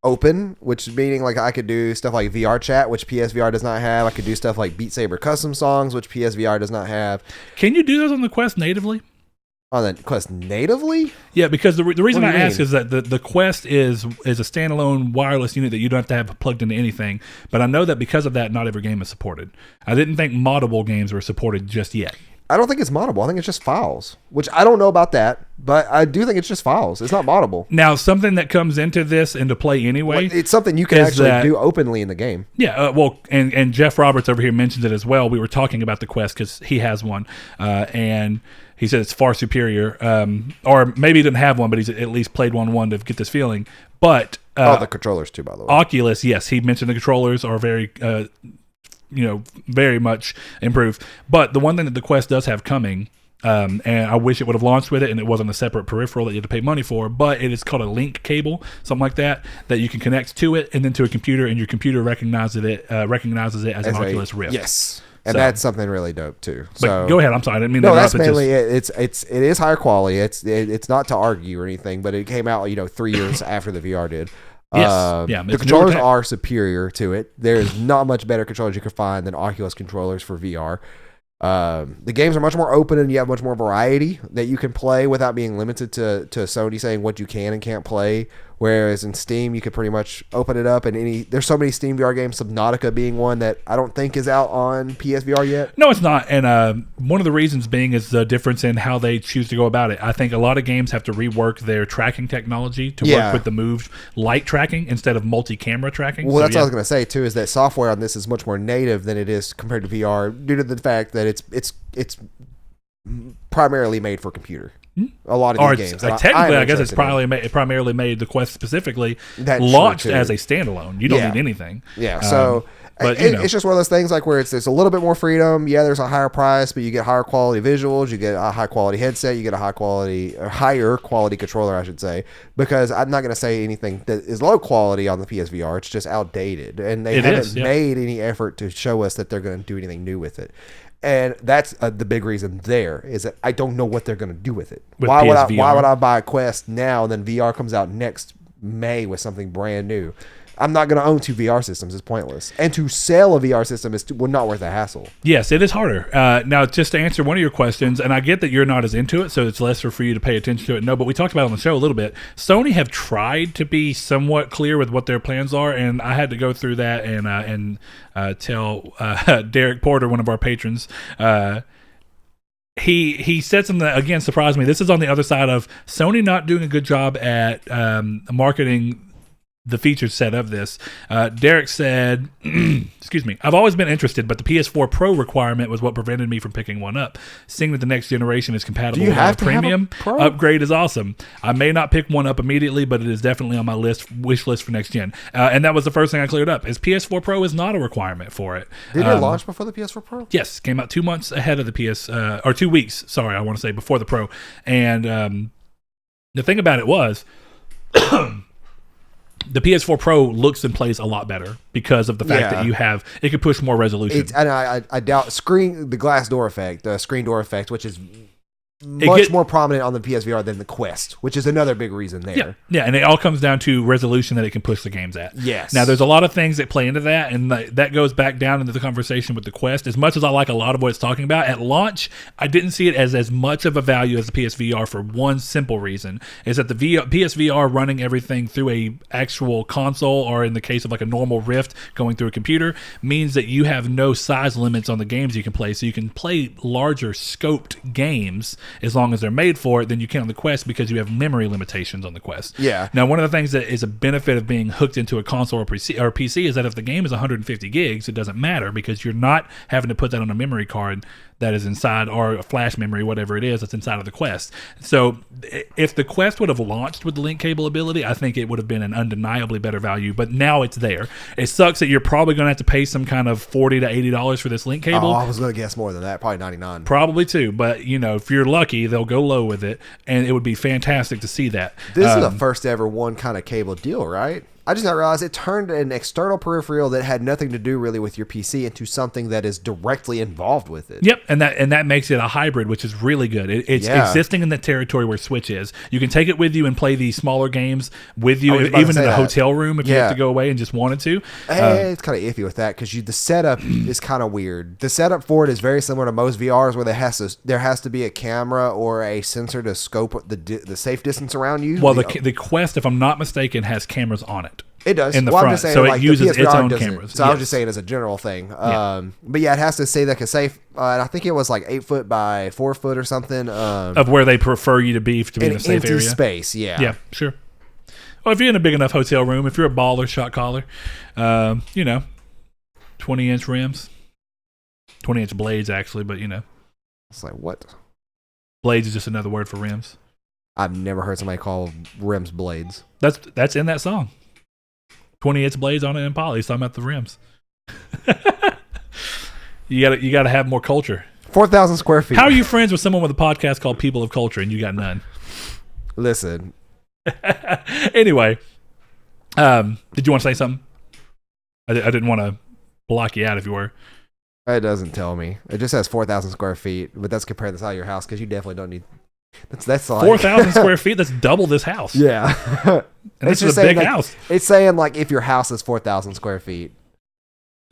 open, which meaning like I could do stuff like VR chat, which PSVR does not have. I could do stuff like Beat Saber custom songs, which PSVR does not have. Can you do those on the Quest natively? On the Quest natively? Yeah, because the reason I ask is that the Quest is a standalone wireless unit that you don't have to have plugged into anything. But I know that because of that, not every game is supported. I didn't think moddable games were supported just yet. I don't think it's moddable. I think it's just files, which I don't know about that, but I do think it's just files. It's not moddable. Now, something that comes into play anyway. Well, it's something you can actually do openly in the game. Yeah, and Jeff Roberts over here mentioned it as well. We were talking about the Quest because he has one, and he said it's far superior. Or maybe he didn't have one, but he's at least played one to get this feeling. But the controllers too, by the way. Oculus, yes, he mentioned the controllers are very very much improved. But the one thing that the Quest does have coming, and I wish it would have launched with it and it wasn't a separate peripheral that you had to pay money for, but it is called a link cable, something like that you can connect to it and then to a computer, and your computer recognizes it as an Oculus Rift. Yes. And that's something really dope too. But go ahead. I'm sorry. I didn't mean no, that's mainly it. It is higher quality. It's not to argue or anything, but it came out 3 years after the VR did. Yes. The controllers are superior to it. There's not much better controllers you can find than Oculus controllers for VR. The games are much more open, and you have much more variety that you can play without being limited to Sony saying what you can and can't play. Whereas in Steam, you could pretty much open it up, and there's so many Steam VR games, Subnautica being one that I don't think is out on PSVR yet. No, it's not. And one of the reasons being is the difference in how they choose to go about it. I think a lot of games have to rework their tracking technology to work with the Move light tracking instead of multi-camera tracking. Well, that's what I was going to say, too, is that software on this is much more native than it is compared to VR due to the fact that it's primarily made for computer. A lot of these games. Technically, I guess it's primarily made the Quest specifically launched as a standalone. You don't need anything. Yeah, so but it's just one of those things like where there's a little bit more freedom. Yeah, there's a higher price, but you get higher quality visuals. You get a high quality headset. You get a higher quality controller, I should say. Because I'm not going to say anything that is low quality on the PSVR. It's just outdated, and they haven't made any effort to show us that they're going to do anything new with it. And that's the big reason there is that I don't know what they're going to do with it. Why would I buy a Quest now and then VR comes out next May with something brand new? I'm not going to own 2 VR systems. It's pointless. And to sell a VR system is not worth the hassle. Yes, it is harder. Now, just to answer one of your questions, and I get that you're not as into it, so it's lesser for you to pay attention to it. No, but we talked about it on the show a little bit. Sony have tried to be somewhat clear with what their plans are, and I had to go through that and tell Derek Porter, one of our patrons, he said something that, again, surprised me. This is on the other side of Sony not doing a good job at marketing the feature set of this. Derek said, excuse me, I've always been interested, but the PS4 Pro requirement was what prevented me from picking one up. Seeing that the next generation is compatible with a premium upgrade is awesome. I may not pick one up immediately, but it is definitely on my wish list for next gen. And that was the first thing I cleared up, is PS4 Pro is not a requirement for it. Did it launch before the PS4 Pro? Yes, came out 2 months ahead of the or 2 weeks, sorry, I want to say, before the Pro. And the thing about it was... the PS4 Pro looks and plays a lot better because of the fact that it can push more resolution. And I doubt the glass door effect, the screen door effect, which is much more prominent on the PSVR than the Quest, which is another big reason there. Yeah, and it all comes down to resolution that it can push the games at. Yes. Now, there's a lot of things that play into that, and that goes back down into the conversation with the Quest. As much as I like a lot of what it's talking about, at launch, I didn't see it as much of a value as the PSVR for one simple reason, is that the PSVR running everything through a actual console, or in the case of like a normal Rift going through a computer, means that you have no size limits on the games you can play, so you can play larger scoped games as long as they're made for it than you can on the Quest, because you have memory limitations on the Quest. Yeah. Now, one of the things that is a benefit of being hooked into a console or PC is that if the game is 150 gigs, it doesn't matter, because you're not having to put that on a memory card that is inside, or a flash memory, whatever it is that's inside of the Quest. So if the Quest would have launched with the link cable ability, I think it would have been an undeniably better value, but now it's there. It sucks that you're probably going to have to pay some kind of $40 to $80 for this link cable. Oh, I was going to guess more than that, probably $99. Probably too, but if you're lucky, they'll go low with it, and it would be fantastic to see that. This is the first ever one kind of cable deal, right? I just not realized it turned an external peripheral that had nothing to do really with your PC into something that is directly involved with it. Yep, and that makes it a hybrid, which is really good. It's existing in the territory where Switch is. You can take it with you and play these smaller games with you, even in the hotel room if you have to go away and just wanted to. It's kind of iffy with that, because the setup is kind of weird. The setup for it is very similar to most VRs, where there has to be a camera or a sensor to scope the safe distance around you. Well, the Quest, if I'm not mistaken, has cameras on it. It does. In the front, saying, so it uses its own cameras. So I was just saying as a general thing. But yeah, it has to say that a safe. And I think it was like 8 foot by 4 foot or something. Of where they prefer you to be in a safe area. Space, yeah. Yeah, sure. Well, if you're in a big enough hotel room, if you're a baller, shot caller, 20-inch rims, 20-inch blades actually, but It's like, what? Blades is just another word for rims. I've never heard somebody call rims blades. That's in that song. 20-inch blades on it in poly. He's talking about the rims. You gotta have more culture. 4,000 square feet. How are you friends with someone with a podcast called People of Culture and you got none? Listen. Anyway, did you want to say something? I didn't want to block you out if you were. It doesn't tell me. It just says 4,000 square feet, but that's compared to the size of your house, because you definitely don't need. That's like 4,000 square feet. That's double this house. Yeah, and this is a big house. It's saying like if your house is 4,000 square feet.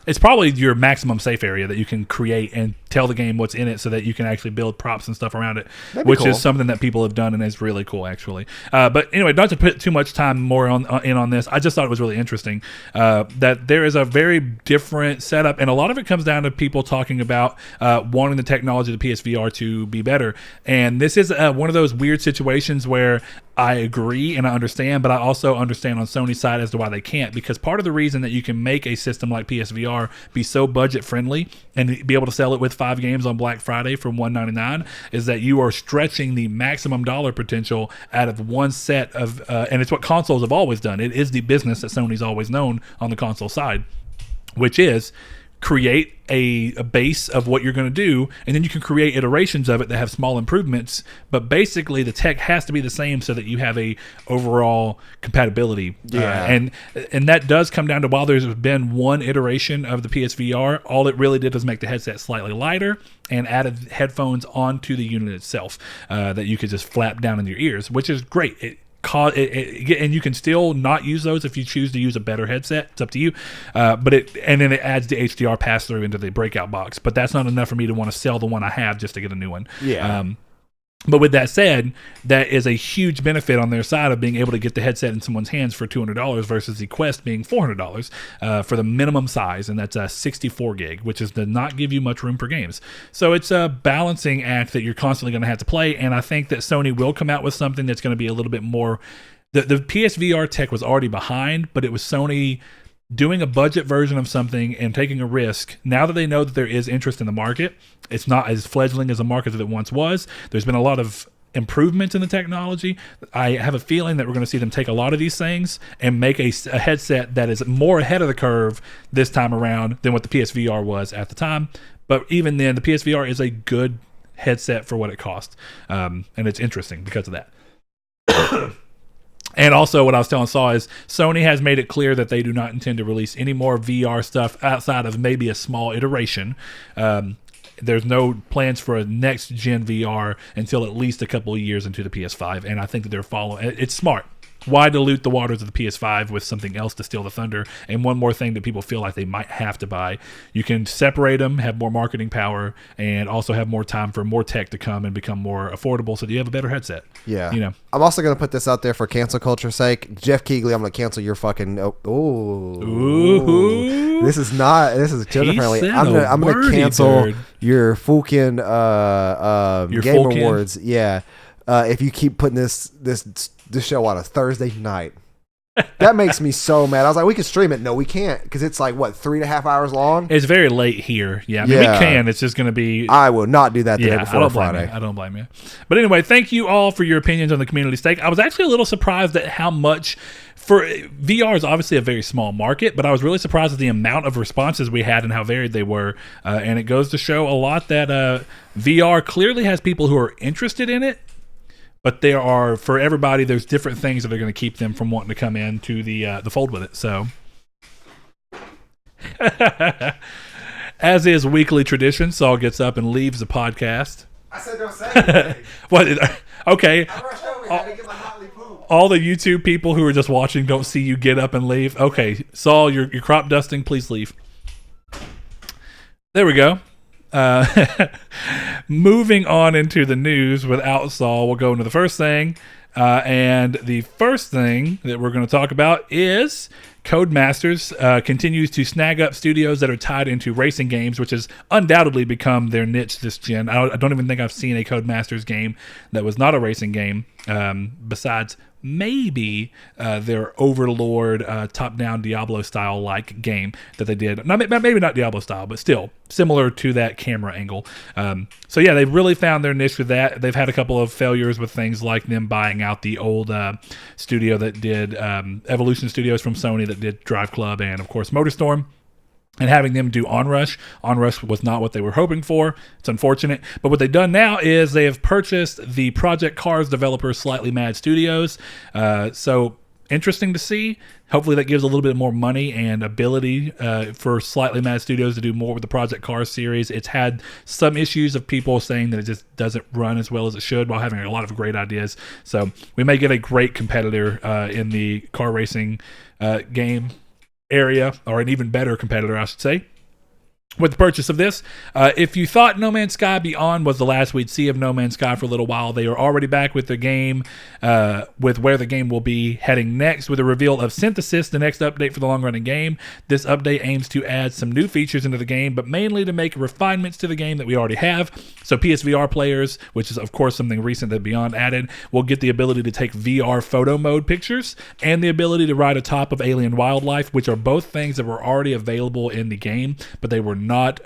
It's probably your maximum safe area that you can create and tell the game what's in it, so that you can actually build props and stuff around it, which is something that people have done and is really cool, actually. But anyway, not to put too much time more on this, I just thought it was really interesting that there is a very different setup, and a lot of it comes down to people talking about wanting the technology of the PSVR to be better. And this is one of those weird situations where I agree and I understand, but I also understand on Sony's side as to why they can't, because part of the reason that you can make a system like PSVR be so budget friendly and be able to sell it with 5 games on Black Friday for $199 is that you are stretching the maximum dollar potential out of one set of and it's what consoles have always done. It is the business that Sony's always known on the console side, which is create a base of what you're going to do, and then you can create iterations of it that have small improvements, but basically the tech has to be the same so that you have a overall compatibility. And that does come down to, while there's been one iteration of the PSVR, all it really did was make the headset slightly lighter and added headphones onto the unit itself that you could just flap down in your ears, which is great. And you can still not use those if you choose to use a better headset. It's up to you. And then it adds the HDR pass through into the breakout box. But that's not enough for me to want to sell the one I have just to get a new one. Yeah. But with that said, that is a huge benefit on their side of being able to get the headset in someone's hands for $200 versus the Quest being $400 for the minimum size, and that's a 64 gig, which does not give you much room for games. So it's a balancing act that you're constantly going to have to play, and I think that Sony will come out with something that's going to be a little bit more the PSVR tech was already behind, but it was Sony doing a budget version of something and taking a risk. Now that they know that there is interest in the market, it's not as fledgling as a market that it once was. There's been a lot of improvements in the technology. I have a feeling that we're going to see them take a lot of these things and make a headset that is more ahead of the curve this time around than what the PSVR was at the time. But even then, the PSVR is a good headset for what it costs. And it's interesting because of that. And also what I was telling Saul is Sony has made it clear that they do not intend to release any more VR stuff outside of maybe a small iteration. There's no plans for a next gen VR until at least a couple of years into the PS5. And I think that they're following. It's smart. Why dilute the waters of the PS5 with something else to steal the thunder? And one more thing that people feel like they might have to buy. You can separate them, have more marketing power, and also have more time for more tech to come and become more affordable so that you have a better headset. Yeah. You know. I'm also going to put this out there for cancel culture's sake. Jeff Keighley, I'm going to cancel your fucking... Ooh. This is children friendly. said I'm going to cancel your Fulkin Your Game Fulkin? Awards. Yeah. If you keep putting this show on a Thursday night. That makes me so mad. I was like, we can stream it. No, we can't, because it's like, what, 3.5 hours long? It's very late here. Yeah, I mean, we can. It's just going to be... I will not do that the day before Friday. I don't blame you. But anyway, thank you all for your opinions on the community stake. I was actually a little surprised at how much... For VR is obviously a very small market, but I was really surprised at the amount of responses we had and how varied they were. And it goes to show a lot that VR clearly has people who are interested in it. But there are, for everybody, there's different things that are going to keep them from wanting to come into the fold with it. So, as is weekly tradition, Saul gets up and leaves the podcast. I said don't say anything. What? Okay. I rushed over here to get my hotly poop. All the YouTube people who are just watching don't see you get up and leave. Okay, Saul, you're crop dusting. Please leave. There we go. Moving on into the news without Saul, we'll go into the first thing. And the first thing that we're going to talk about is Codemasters continues to snag up studios that are tied into racing games, which has undoubtedly become their niche this gen. I don't even think I've seen a Codemasters game that was not a racing game, besides maybe their Overlord top-down Diablo-style like game that they did. Maybe not Diablo-style, but still similar to that camera angle. So yeah, they've really found their niche with that. They've had a couple of failures with things like them buying out the old studio that did Evolution Studios from Sony that did Drive Club and, of course, MotorStorm. And having them do Onrush. Onrush was not what they were hoping for. It's unfortunate. But what they've done now is they have purchased the Project Cars developer Slightly Mad Studios. So interesting to see. Hopefully that gives a little bit more money and ability for Slightly Mad Studios to do more with the Project Cars series. It's had some issues of people saying that it just doesn't run as well as it should while having a lot of great ideas. So we may get a great competitor in the car racing game area, or an even better competitor, I should say, with the purchase of this. If you thought No Man's Sky Beyond was the last we'd see of No Man's Sky for a little while, they are already back with the game, with where the game will be heading next, with a reveal of Synthesis, the next update for the long-running game. This update aims to add some new features into the game, but mainly to make refinements to the game that we already have. So PSVR players, which is of course something recent that Beyond added, will get the ability to take VR photo mode pictures and the ability to ride atop of alien wildlife, which are both things that were already available in the game, but they were not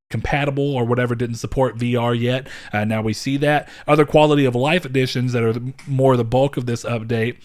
compatible or whatever, didn't support VR yet. Now we see that. Other quality of life additions that are more the bulk of this update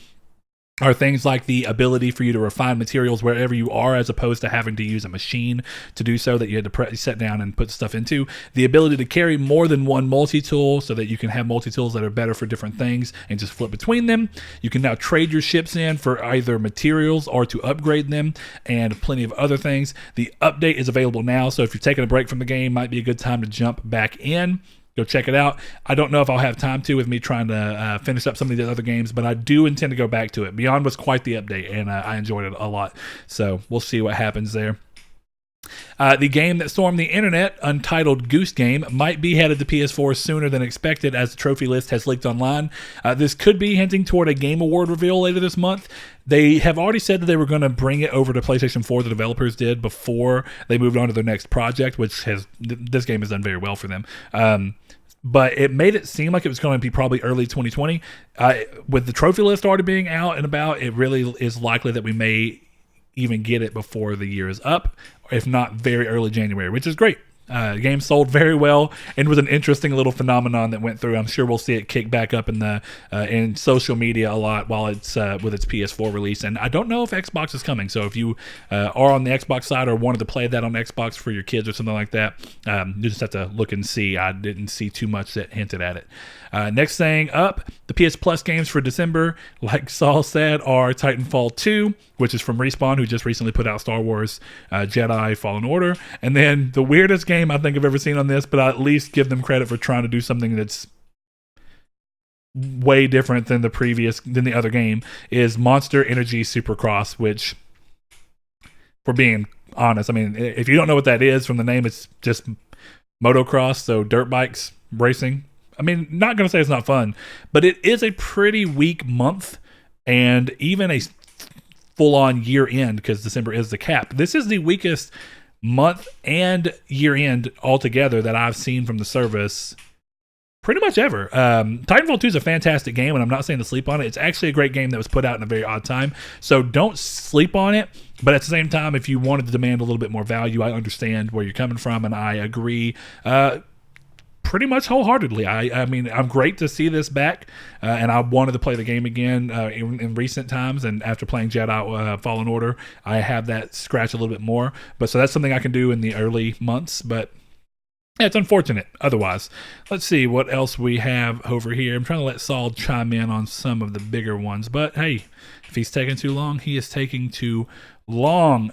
are things like the ability for you to refine materials wherever you are, as opposed to having to use a machine to do so that you had to sit down and put stuff into. The ability to carry more than one multi-tool so that you can have multi-tools that are better for different things and just flip between them. You can now trade your ships in for either materials or to upgrade them, and plenty of other things. The update is available now, so if you're taking a break from the game, might be a good time to jump back in. Go check it out. I don't know if I'll have time to with me trying to finish up some of these other games, but I do intend to go back to it. Beyond was quite the update, and I enjoyed it a lot. So we'll see what happens there. The game that stormed the internet, Untitled Goose Game, might be headed to PS4 sooner than expected, as the trophy list has leaked online. This could be hinting toward a Game Award reveal later this month. They have already said that they were going to bring it over to PlayStation 4, the developers did, before they moved on to their next project, which this game has done very well for them. but it made it seem like it was going to be probably early 2020. With the trophy list already being out and about, it really is likely that we may even get it before the year is up, if not very early January, which is great. The game sold very well and was an interesting little phenomenon that went through. I'm sure we'll see it kick back up in the in social media a lot while it's with its PS4 release. And I don't know if Xbox is coming. So if you are on the Xbox side or wanted to play that on Xbox for your kids or something like that, you just have to look and see. I didn't see too much that hinted at it. Next thing up, the PS Plus games for December, like Saul said, are Titanfall 2, which is from Respawn, who just recently put out Star Wars Jedi Fallen Order. And then the weirdest game I think I've ever seen on this, but I at least give them credit for trying to do something that's way different than the other game, is Monster Energy Supercross, which, for being honest, I mean, if you don't know what that is from the name, it's just motocross, so dirt bikes racing. I mean, not going to say it's not fun, but it is a pretty weak month and even a full-on year-end, because December is the cap. This is the weakest month and year-end altogether that I've seen from the service pretty much ever. Titanfall 2 is a fantastic game, and I'm not saying to sleep on it. It's actually a great game that was put out in a very odd time, so don't sleep on it. But at the same time, if you wanted to demand a little bit more value, I understand where you're coming from, and I agree pretty much wholeheartedly. I mean, I'm great to see this back, and I wanted to play the game again in recent times, and after playing Jedi Fallen Order, I have that scratch a little bit more. But so that's something I can do in the early months, but yeah, it's unfortunate otherwise. Let's see what else we have over here. I'm trying to let Saul chime in on some of the bigger ones, but hey, if he's taking too long, he is taking too long.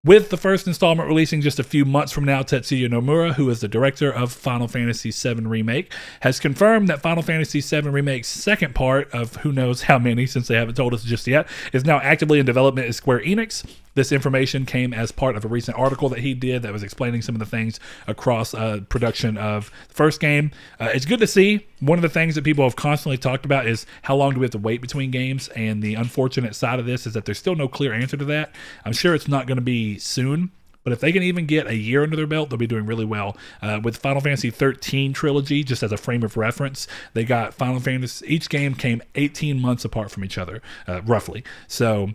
With the first installment releasing just a few months from now, Tetsuya Nomura, who is the director of Final Fantasy VII Remake, has confirmed that Final Fantasy VII Remake's second part, of who knows how many since they haven't told us just yet, is now actively in development at Square Enix. This information came as part of a recent article that he did that was explaining some of the things across production of the first game. It's good to see. One of the things that people have constantly talked about is how long do we have to wait between games, and the unfortunate side of this is that there's still no clear answer to that. I'm sure it's not going to be soon, but if they can even get a year under their belt, they'll be doing really well. With Final Fantasy 13 trilogy, just as a frame of reference, they got Final Fantasy, each game came 18 months apart from each other, roughly. So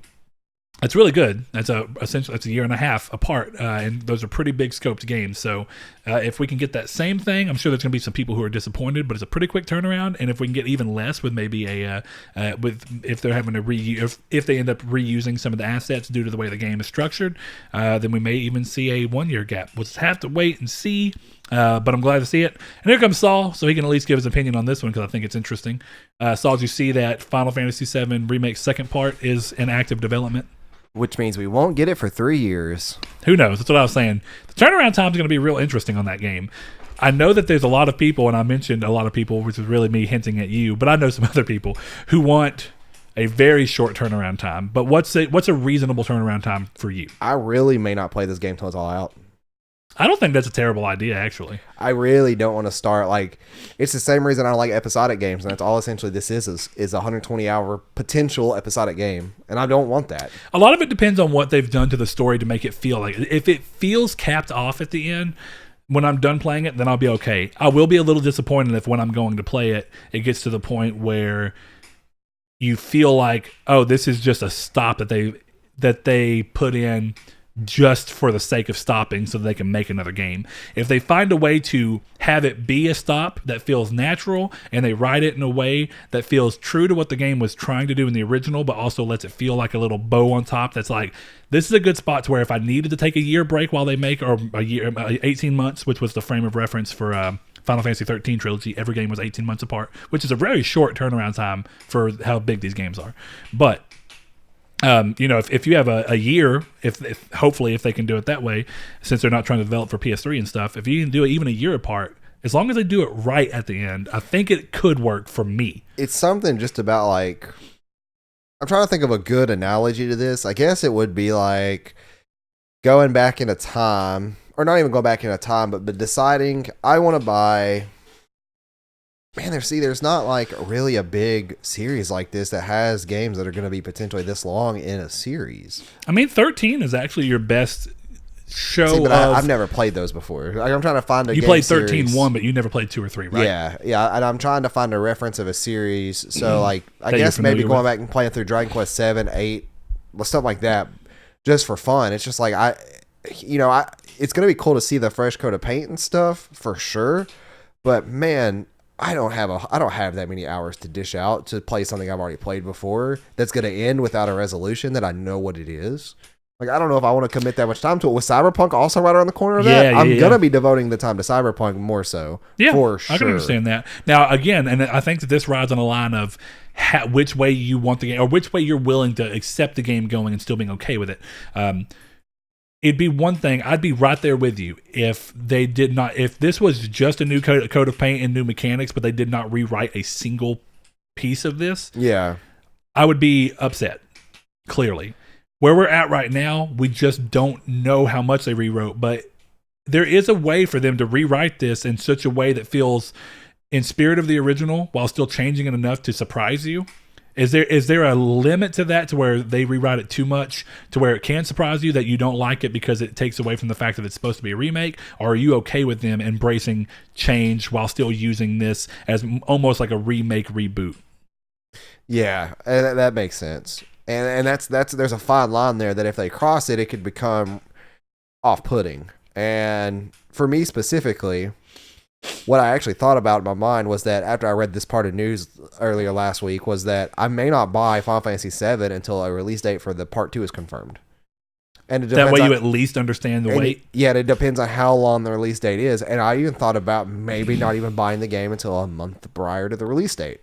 that's really good. Essentially that's a year and a half apart, and those are pretty big scoped games. So if we can get that same thing, I'm sure there's going to be some people who are disappointed, but it's a pretty quick turnaround. And if we can get even less with maybe if they're having to if they end up reusing some of the assets due to the way the game is structured, then we may even see a 1 year gap. We'll just have to wait and see. But I'm glad to see it. And here comes Saul, so he can at least give his opinion on this one because I think it's interesting. Saul, did you see that Final Fantasy VII Remake's second part is in active development? Which means we won't get it for 3 years. Who knows? That's what I was saying. The turnaround time is going to be real interesting on that game. I know that there's a lot of people, and I mentioned a lot of people, which is really me hinting at you, but I know some other people who want a very short turnaround time. But what's a reasonable turnaround time for you? I really may not play this game till it's all out. I don't think that's a terrible idea, actually. I really don't want to start, it's the same reason I don't like episodic games, and that's all essentially this is a 120-hour potential episodic game, and I don't want that. A lot of it depends on what they've done to the story to make it feel like it. If it feels capped off at the end, when I'm done playing it, then I'll be okay. I will be a little disappointed if when I'm going to play it, it gets to the point where you feel like, oh, this is just a stop that they put in just for the sake of stopping so they can make another game. If they find a way to have it be a stop that feels natural, and they write it in a way that feels true to what the game was trying to do in the original, but also lets it feel like a little bow on top, that's like, this is a good spot to where if I needed to take a year break while they make, or a year, 18 months, which was the frame of reference for Final Fantasy 13 trilogy, every game was 18 months apart, which is a very short turnaround time for how big these games are. But if you have a year, if hopefully if they can do it that way, since they're not trying to develop for PS3 and stuff, if you can do it even a year apart, as long as they do it right at the end, I think it could work for me. It's something just about I'm trying to think of a good analogy to this. I guess it would be like going back in a time, or not even going back in a time, but deciding I want to buy. Man, there's not really a big series like this that has games that are going to be potentially this long in a series. I mean, 13 is actually your best show. See, but I've never played those before. Like, I'm trying to find a. You game played series. 13-1, but you never played 2 or 3, right? Yeah, and I'm trying to find a reference of a series. So like, I That guess you're maybe familiar going back and playing through Dragon Quest 7, 8, stuff like that, just for fun. It's just like it's gonna be cool to see the fresh coat of paint and stuff for sure. But man, I don't have that many hours to dish out to play something I've already played before that's going to end without a resolution that I know what it is. Like, I don't know if I want to commit that much time to it. With Cyberpunk also right around the corner of that, I'm going to be devoting the time to Cyberpunk more so. Yeah, for sure. I can understand that. Now, again, and I think that this rides on the line of which way you want the game, or which way you're willing to accept the game going and still being okay with it. It'd be one thing. I'd be right there with you if they did not. If this was just a new coat of paint and new mechanics, but they did not rewrite a single piece of this. Yeah, I would be upset. Clearly, where we're at right now, we just don't know how much they rewrote. But there is a way for them to rewrite this in such a way that feels in spirit of the original, while still changing it enough to surprise you. Is there a limit to that, to where they rewrite it too much to where it can surprise you that you don't like it because it takes away from the fact that it's supposed to be a remake? Or are you okay with them embracing change while still using this as almost like a remake reboot? Yeah, and that makes sense. And that's there's a fine line there that if they cross it, it could become off-putting. And for me specifically, what I actually thought about in my mind was that after I read this part of news earlier last week was that I may not buy Final Fantasy VII until a release date for the part 2 is confirmed. And that way you at least understand the wait? It depends on how long the release date is. And I even thought about maybe not even buying the game until a month prior to the release date.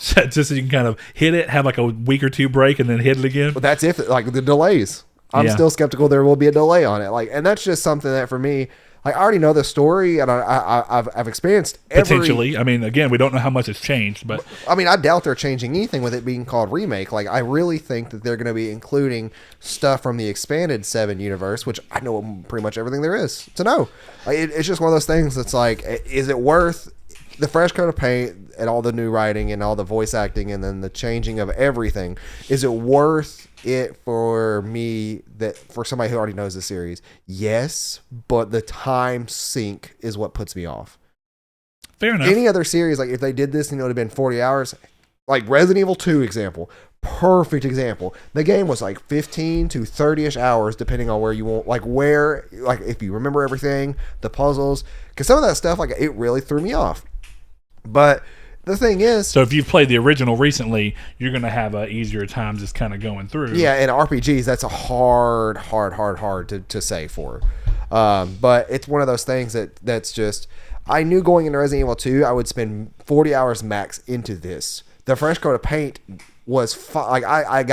Just so you can kind of hit it, have like a week or two break, and then hit it again? But that's if, like, the delays. I'm still skeptical there will be a delay on it. Like, and that's just something that for me... Like, I already know the story, and I've experienced potentially. I mean, again, we don't know how much has changed, but I mean, I doubt they're changing anything with it being called remake. Like, I really think that they're going to be including stuff from the expanded 7 universe, which I know pretty much everything there is to know. It's just one of those things that's like, is it worth the fresh coat of paint and all the new writing and all the voice acting and then the changing of everything? Is it worth it for me, that for somebody who already knows the series? Yes, but the time sink is what puts me off. Fair enough. Any other series, like if they did this and it would have been 40 hours, like Resident Evil 2 example, perfect example. The game was like 15 to 30-ish hours depending on where you want, like if you remember everything, the puzzles, because some of that stuff, like, it really threw me off. But the thing is... So if you've played the original recently, you're going to have an easier time just kind of going through. Yeah, in RPGs, that's a hard to say for. But it's one of those things that's just... I knew going into Resident Evil 2, I would spend 40 hours max into this. The fresh coat of paint was... Like, I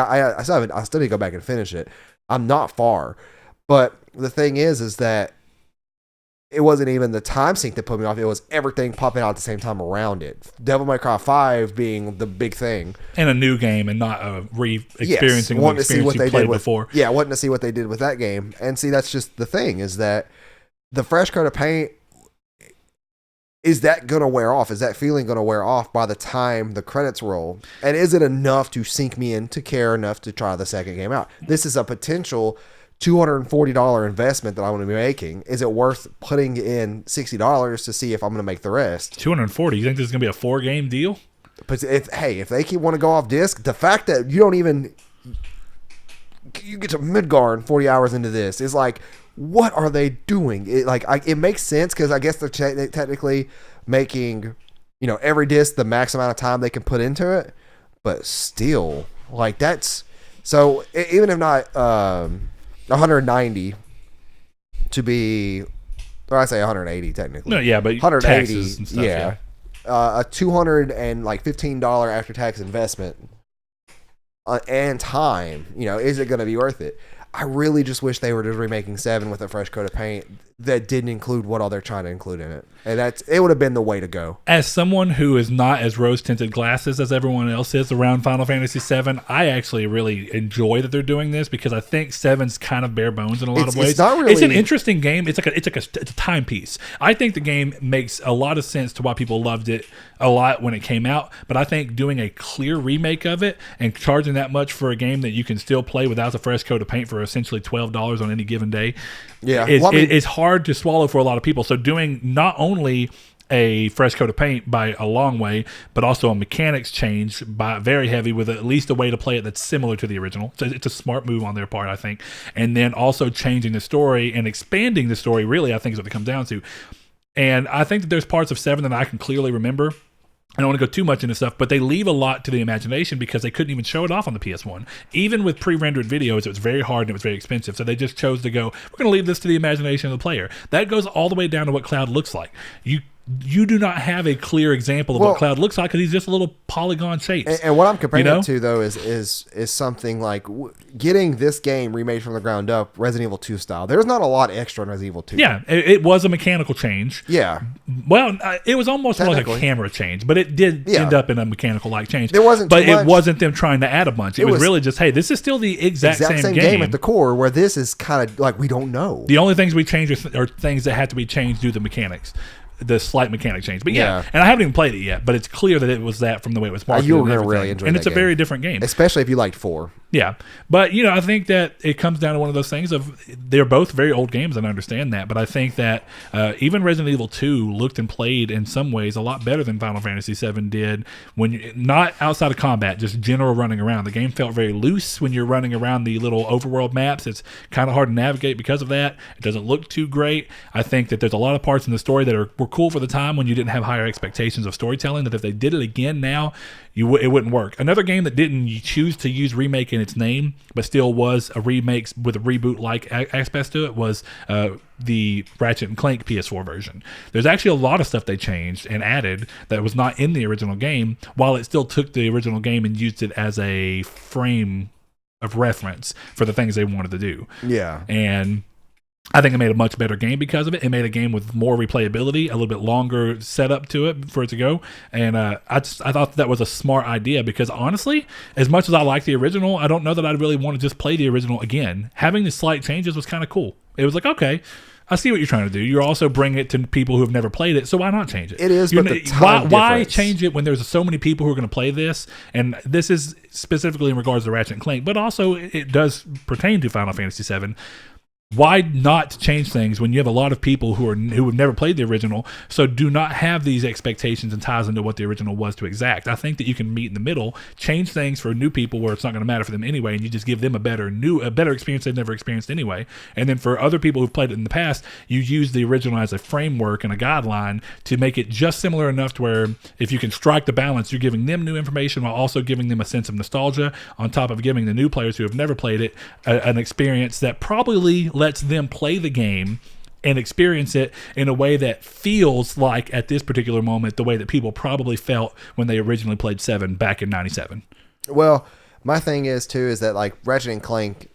still need to go back and finish it. I'm not far. But the thing is that it wasn't even the time sink that put me off. It was everything popping out at the same time around it. Devil May Cry 5 being the big thing. And a new game and not experiencing what experience you played before. Yeah, wanting to see what they did with that game. And see, that's just the thing, is that the fresh coat of paint, is that going to wear off? Is that feeling going to wear off by the time the credits roll? And is it enough to sink me in to care enough to try the second game out? This is a potential $240 investment that I'm going to be making. Is it worth putting in $60 to see if I'm going to make the rest? $240. You think this is going to be a 4-game deal? But if they want to go off disc, the fact that you get to Midgard 40 hours into this is like, what are they doing? It makes sense because I guess they're technically making, every disc the max amount of time they can put into it. But still, like, that's so even if not 190 to be, or I say 180 technically. No, yeah, but 180, taxes and stuff, yeah. A $215 after tax investment and time. Is it going to be worth it? I really just wish they were just remaking 7 with a fresh coat of paint. that didn't include what all they're trying to include in it. And it would have been the way to go. As someone who is not as rose-tinted glasses as everyone else is around Final Fantasy VII, I actually really enjoy that they're doing this because I think 7's kind of bare bones in a lot of ways. It's not really... It's an interesting game. It's a timepiece. I think the game makes a lot of sense to why people loved it a lot when it came out, but I think doing a clear remake of it and charging that much for a game that you can still play without a fresh coat of paint for essentially $12 on any given day, it's hard to swallow for a lot of people. So doing not only a fresh coat of paint by a long way, but also a mechanics change by very heavy with at least a way to play it that's similar to the original. So it's a smart move on their part, I think. And then also changing the story and expanding the story, really, I think is what it comes down to. And I think that there's parts of 7 that I can clearly remember. I don't want to go too much into stuff, but they leave a lot to the imagination because they couldn't even show it off on the PS1. Even with pre-rendered videos, it was very hard and it was very expensive. So they just chose to go, we're going to leave this to the imagination of the player. That goes all the way down to what Cloud looks like. You do not have a clear example of what Cloud looks like because he's just a little polygon shapes. And what I'm comparing it to, though, is something like getting this game remade from the ground up, Resident Evil 2 style. There's not a lot extra in Resident Evil 2. Yeah, it was a mechanical change. Yeah. Well, it was almost more like a camera change, but it did end up in a mechanical-like change. There wasn't but too much. It wasn't them trying to add a bunch. It was really just, hey, this is still the exact same game at the core, where this is kind of like we don't know. The only things we change are things that have to be changed due to the mechanics. The slight mechanic change, but and I haven't even played it yet, but it's clear that it was that from the way it was marketed. You're gonna really enjoy it, and it's a very different game, especially if you liked 4. Yeah, but I think that it comes down to one of those things of they're both very old games, and I understand that, but I think that even Resident Evil 2 looked and played in some ways a lot better than Final Fantasy VII did when not outside of combat, just general running around. The game felt very loose when you're running around the little overworld maps. It's kind of hard to navigate because of that. It doesn't look too great. I think that there's a lot of parts in the story that were cool for the time when you didn't have higher expectations of storytelling, that if they did it again now, it wouldn't work. Another game that didn't choose to use remake in its name, but still was a remake with a reboot-like aspects to it, was the Ratchet & Clank PS4 version. There's actually a lot of stuff they changed and added that was not in the original game, while it still took the original game and used it as a frame of reference for the things they wanted to do. Yeah. And I think it made a much better game because of it. It made a game with more replayability, a little bit longer setup to it for it to go. And I thought that was a smart idea because honestly, as much as I like the original, I don't know that I'd really want to just play the original again. Having the slight changes was kind of cool. It was like, okay, I see what you're trying to do. You're also bringing it to people who have never played it, so why not change it? It is, but the time why difference. change it when there's so many people who are going to play this? And this is specifically in regards to Ratchet & Clank, but also it does pertain to Final Fantasy VII. Why not change things when you have a lot of people who have never played the original, so do not have these expectations and ties into what the original was to exact? I think that you can meet in the middle, change things for new people where it's not going to matter for them anyway, and you just give them a better experience they've never experienced anyway. And then for other people who've played it in the past, you use the original as a framework and a guideline to make it just similar enough to where if you can strike the balance, you're giving them new information while also giving them a sense of nostalgia on top of giving the new players who have never played it an experience that probably lets them play the game and experience it in a way that feels like at this particular moment the way that people probably felt when they originally played 7 back in 97. Well, my thing is too is that like Ratchet and Clank,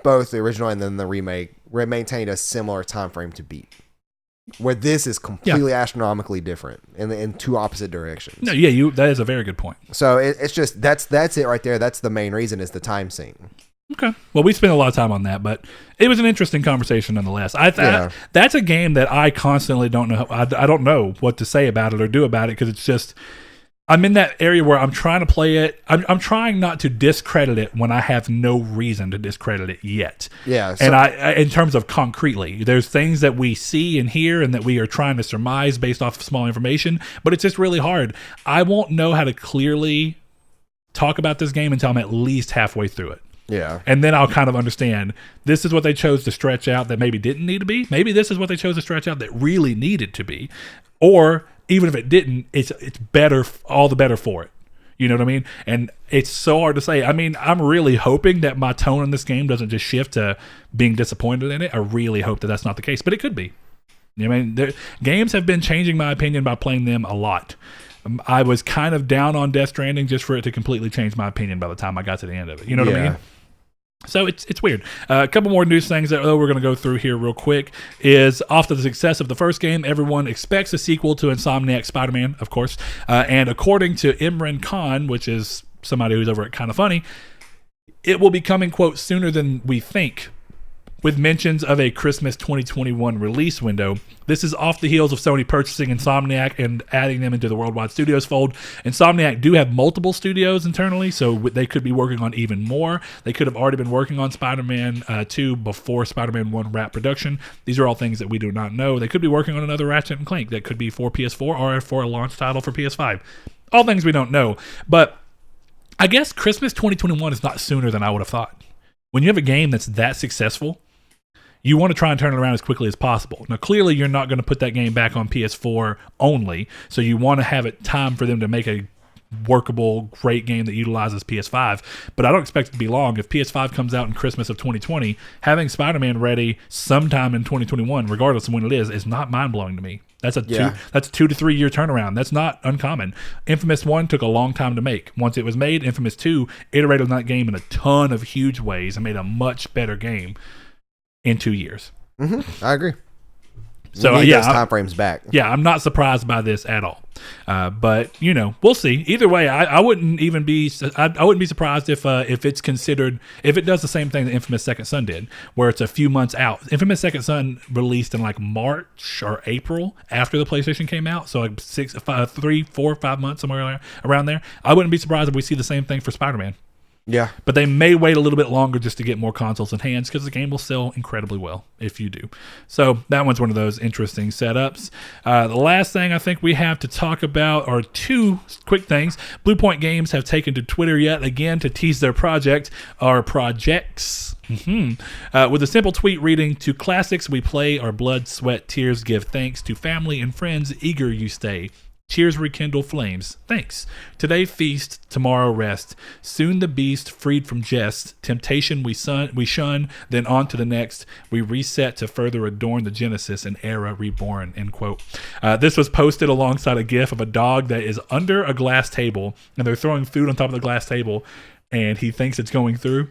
both the original and then the remake, maintained a similar time frame to beat, where this is completely astronomically different in two opposite directions. No, yeah, that is a very good point. So it's just that's it right there. That's the main reason, is the time sync. Okay. Well, we spent a lot of time on that, but it was an interesting conversation nonetheless. That's a game that I constantly don't know. I don't know what to say about it or do about it because it's just, I'm in that area where I'm trying to play it. I'm trying not to discredit it when I have no reason to discredit it yet. Yeah. So, and in terms of concretely, there's things that we see and hear and that we are trying to surmise based off of small information, but it's just really hard. I won't know how to clearly talk about this game until I'm at least halfway through it. Yeah. And then I'll kind of understand this is what they chose to stretch out that maybe didn't need to be. Maybe this is what they chose to stretch out that really needed to be. Or even if it didn't, it's better, all the better for it. You know what I mean? And it's so hard to say. I mean, I'm really hoping that my tone in this game doesn't just shift to being disappointed in it. I really hope that that's not the case, but it could be. You know what I mean? Games have been changing my opinion by playing them a lot. I was kind of down on Death Stranding just for it to completely change my opinion by the time I got to the end of it. You know what I mean? So it's weird. A couple more news things that we're going to go through here real quick is after the success of the first game, everyone expects a sequel to Insomniac Spider-Man, of course. And according to Imran Khan, which is somebody who's over at Kinda Funny, it will be coming, quote, sooner than we think, with mentions of a Christmas 2021 release window. This is off the heels of Sony purchasing Insomniac and adding them into the Worldwide Studios fold. Insomniac do have multiple studios internally, so they could be working on even more. They could have already been working on Spider-Man 2 before Spider-Man 1 wrapped production. These are all things that we do not know. They could be working on another Ratchet and Clank that could be for PS4 or for a launch title for PS5. All things we don't know. But I guess Christmas 2021 is not sooner than I would have thought. When you have a game that's that successful, you want to try and turn it around as quickly as possible. Now, clearly, you're not going to put that game back on PS4 only, so you want to have it time for them to make a workable, great game that utilizes PS5. But I don't expect it to be long. If PS5 comes out in Christmas of 2020, having Spider-Man ready sometime in 2021, regardless of when it is not mind-blowing to me. That's a 2 to 3 year turnaround. That's not uncommon. Infamous 1 took a long time to make. Once it was made, Infamous 2 iterated on that game in a ton of huge ways and made a much better game in 2 years. Mm-hmm. I agree. So we need those time frames back. Yeah, I'm not surprised by this at all. But we'll see. Either way, I wouldn't even be. I wouldn't be surprised if it's considered, if it does the same thing that Infamous Second Son did, where it's a few months out. Infamous Second Son released in like March or April after the PlayStation came out, so like 3, 4, 5 months somewhere around there. I wouldn't be surprised if we see the same thing for Spider-Man. Yeah. But they may wait a little bit longer just to get more consoles in hands because the game will sell incredibly well if you do. So that one's one of those interesting setups. The last thing I think we have to talk about are two quick things. Bluepoint Games have taken to Twitter yet again to tease their projects. With a simple tweet reading, "To classics we play, our blood, sweat, tears give thanks. To family and friends, eager you stay. Cheers rekindle flames. Thanks. Today feast, tomorrow rest. Soon the beast freed from jest. Temptation we shun, then on to the next. We reset to further adorn the Genesis, an era reborn." End quote. This was posted alongside a gif of a dog that is under a glass table, and they're throwing food on top of the glass table, and he thinks it's going through.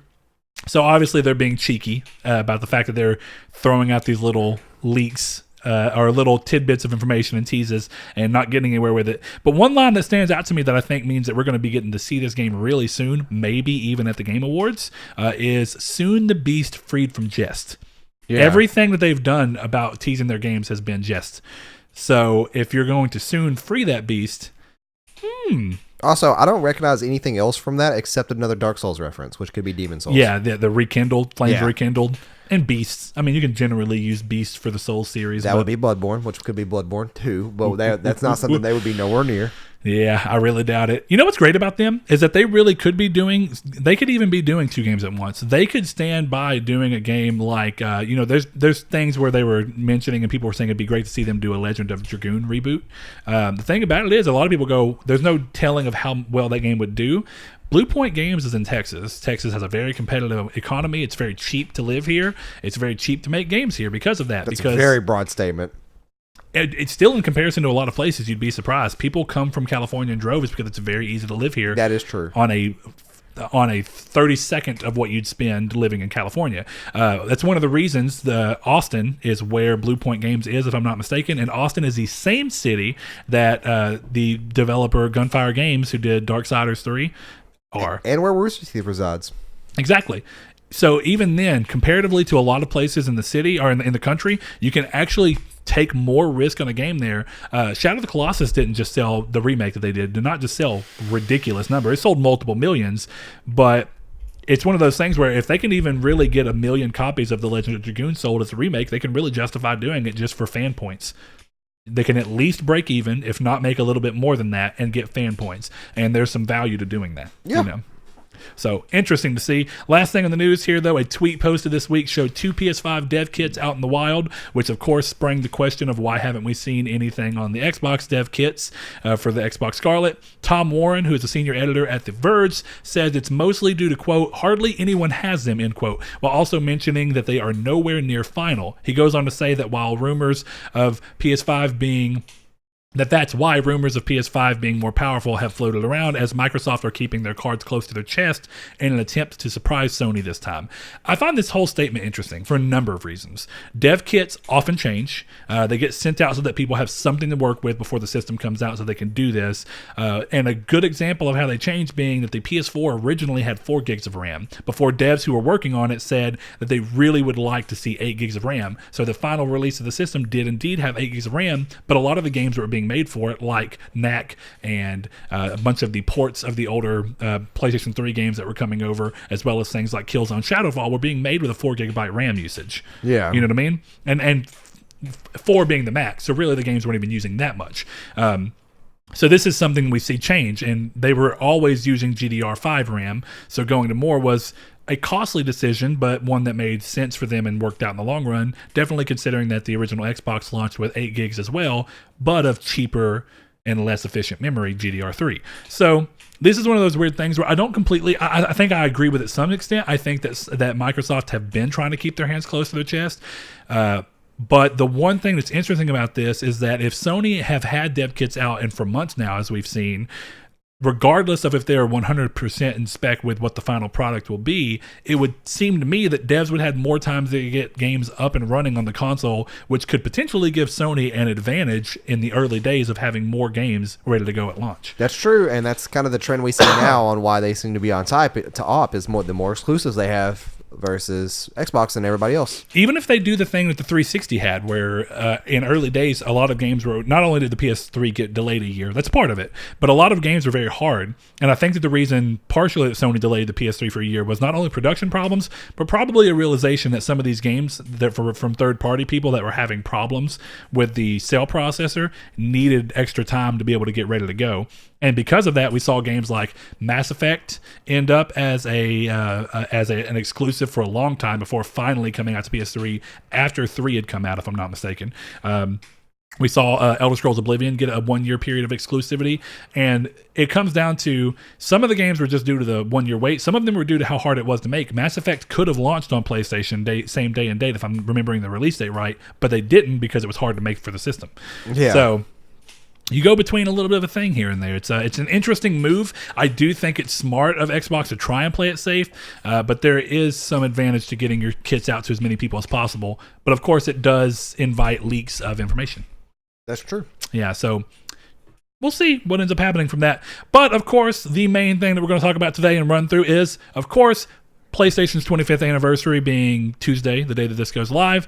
So obviously they're being cheeky about the fact that they're throwing out these little leaks or little tidbits of information and teases and not getting anywhere with it. But one line that stands out to me that I think means that we're going to be getting to see this game really soon, maybe even at the Game Awards, is "Soon the beast freed from jest." Yeah. Everything that they've done about teasing their games has been jest. So if you're going to soon free that beast, Also, I don't recognize anything else from that except another Dark Souls reference, which could be Demon Souls. Yeah, the rekindled, flames rekindled. And beasts. I mean, you can generally use beasts for the Souls series. That would be Bloodborne, which could be Bloodborne 2, but that's not something they would be nowhere near. Yeah, I really doubt it. You know what's great about them is that they really could be doing, they could even be doing two games at once. They could stand by doing a game like, there's things where they were mentioning and people were saying it'd be great to see them do a Legend of Dragoon reboot. The thing about it is a lot of people go, there's no telling of how well that game would do. Bluepoint Games is in Texas. Texas has a very competitive economy. It's very cheap to live here. It's very cheap to make games here because of that. That's a very broad statement. It's still, in comparison to a lot of places, you'd be surprised. People come from California in droves because it's very easy to live here. That is true. On a 32nd of what you'd spend living in California. That's one of the reasons Austin is where Bluepoint Games is, if I'm not mistaken. And Austin is the same city that the developer Gunfire Games, who did Darksiders 3, are. And where Rooster Teeth resides. Exactly. So even then, comparatively to a lot of places in the city or in the country, you can actually take more risk on a game there. Shadow of the Colossus didn't just sell, the remake that they did not just sell ridiculous number. It sold multiple millions, but it's one of those things where if they can even really get 1 million copies of The Legend of Dragoon sold as a remake, they can really justify doing it just for fan points. They can at least break even, if not make a little bit more than that, and get fan points. And there's some value to doing that. Yeah. So, interesting to see. Last thing in the news here, though, a tweet posted this week showed 2 PS5 dev kits out in the wild, which, of course, sprang the question of why haven't we seen anything on the Xbox dev kits for the Xbox Scarlet. Tom Warren, who is a senior editor at The Verge, says it's mostly due to, quote, "hardly anyone has them," end quote, while also mentioning that they are nowhere near final. He goes on to say that while rumors of PS5 being That's why rumors of PS5 being more powerful have floated around, as Microsoft are keeping their cards close to their chest in an attempt to surprise Sony this time. I find this whole statement interesting for a number of reasons. Dev kits often change. They get sent out so that people have something to work with before the system comes out so they can do this. And a good example of how they change being that the PS4 originally had 4 gigs of RAM before devs who were working on it said that they really would like to see 8 gigs of RAM. So the final release of the system did indeed have 8 gigs of RAM, but a lot of the games were being made for it, like Knack and a bunch of the ports of the older PlayStation 3 games that were coming over, as well as things like Killzone Shadowfall, were being made with a 4 gigabyte RAM usage. Yeah. You know what I mean? And 4 being the max, so really the games weren't even using that much. So this is something we see change, and they were always using GDR5 RAM, so going to more was a costly decision, but one that made sense for them and worked out in the long run, definitely considering that the original Xbox launched with 8 gigs as well, but of cheaper and less efficient memory, GDR3. So this is one of those weird things where I don't completely, I think I agree with it to some extent. I think that Microsoft have been trying to keep their hands close to their chest. But the one thing that's interesting about this is that if Sony have had dev kits out and for months now, as we've seen, regardless of if they're 100% in spec with what the final product will be, it would seem to me that devs would have more time to get games up and running on the console, which could potentially give Sony an advantage in the early days of having more games ready to go at launch. That's true, and that's kind of the trend we see now on why they seem to be on top to op is the more exclusives they have versus Xbox and everybody else. Even if they do the thing that the 360 had, where in early days, a lot of games were, not only did the PS3 get delayed a year, that's part of it, but a lot of games were very hard. And I think that the reason partially that Sony delayed the PS3 for a year was not only production problems, but probably a realization that some of these games that from third-party people that were having problems with the cell processor needed extra time to be able to get ready to go. And because of that, we saw games like Mass Effect end up as an exclusive for a long time before finally coming out to PS3 after 3 had come out, if I'm not mistaken. We saw Elder Scrolls Oblivion get a 1-year period of exclusivity, and it comes down to some of the games were just due to the 1-year wait. Some of them were due to how hard it was to make. Mass Effect could have launched on PlayStation same day and date, if I'm remembering the release date right, but they didn't because it was hard to make for the system. Yeah. So you go between a little bit of a thing here and there. It's an interesting move. I do think it's smart of Xbox to try and play it safe, but there is some advantage to getting your kits out to as many people as possible. But of course, it does invite leaks of information. That's true. Yeah, so we'll see what ends up happening from that. But of course, the main thing that we're going to talk about today and run through is, of course, PlayStation's 25th anniversary being Tuesday, the day that this goes live,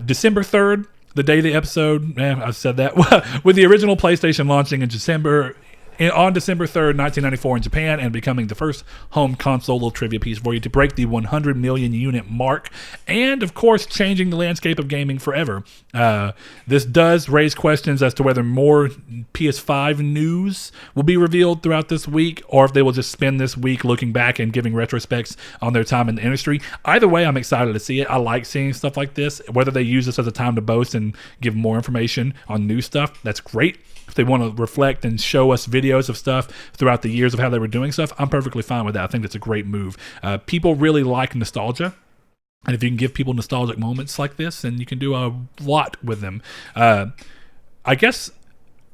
December 3rd. The day of the episode, I've said that, with the original PlayStation launching on December 3rd, 1994 in Japan, and becoming the first home console. Little trivia piece for you to break the 100 million unit mark, and of course changing the landscape of gaming forever. This does raise questions as to whether more PS5 news will be revealed throughout this week, or if they will just spend this week looking back and giving retrospects on their time in the industry. Either way, I'm excited to see it. I like seeing stuff like this. Whether they use this as a time to boast and give more information on new stuff, that's great. If they want to reflect and show us videos of stuff throughout the years of how they were doing stuff, I'm perfectly fine with that. I think that's a great move. People really like nostalgia. And if you can give people nostalgic moments like this, then you can do a lot with them. I guess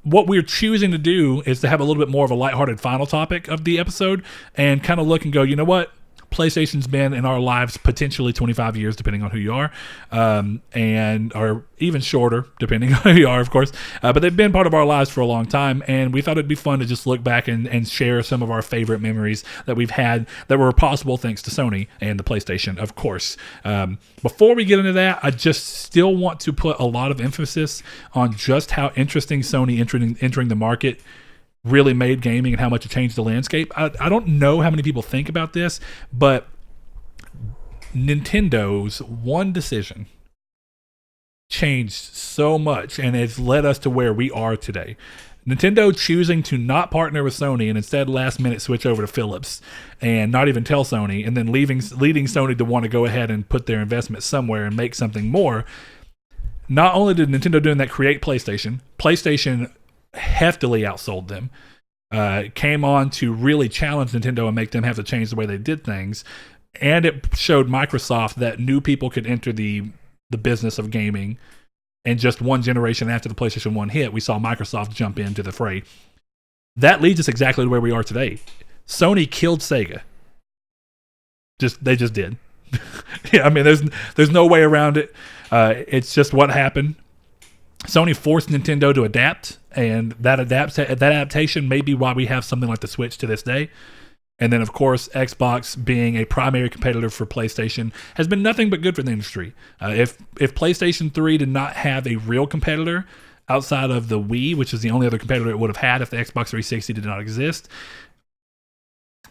what we're choosing to do is to have a little bit more of a lighthearted final topic of the episode and kind of look and go, you know what? PlayStation's been in our lives potentially 25 years, depending on who you are, and or even shorter, depending on who you are, of course. But they've been part of our lives for a long time, and we thought it'd be fun to just look back and share some of our favorite memories that we've had that were possible thanks to Sony and the PlayStation, of course. Before we get into that, I just still want to put a lot of emphasis on just how interesting Sony entering the market really made gaming and how much it changed the landscape. I don't know how many people think about this, but Nintendo's one decision changed so much and it's led us to where we are today. Nintendo choosing to not partner with Sony and instead last minute switch over to Philips and not even tell Sony, and then leading Sony to want to go ahead and put their investment somewhere and make something more. Not only did Nintendo doing that create PlayStation heftily outsold them, came on to really challenge Nintendo and make them have to change the way they did things, and it showed Microsoft that new people could enter the business of gaming and just one generation after the PlayStation 1 hit, we saw Microsoft jump into the fray. That leads us exactly to where we are today. Sony killed Sega. They just did. Yeah, I mean, there's no way around it. It's just what happened. Sony forced Nintendo to adapt, and that adaptation may be why we have something like the Switch to this day. And then, of course, Xbox, being a primary competitor for PlayStation, has been nothing but good for the industry. If PlayStation 3 did not have a real competitor outside of the Wii, which is the only other competitor it would have had if the Xbox 360 did not exist,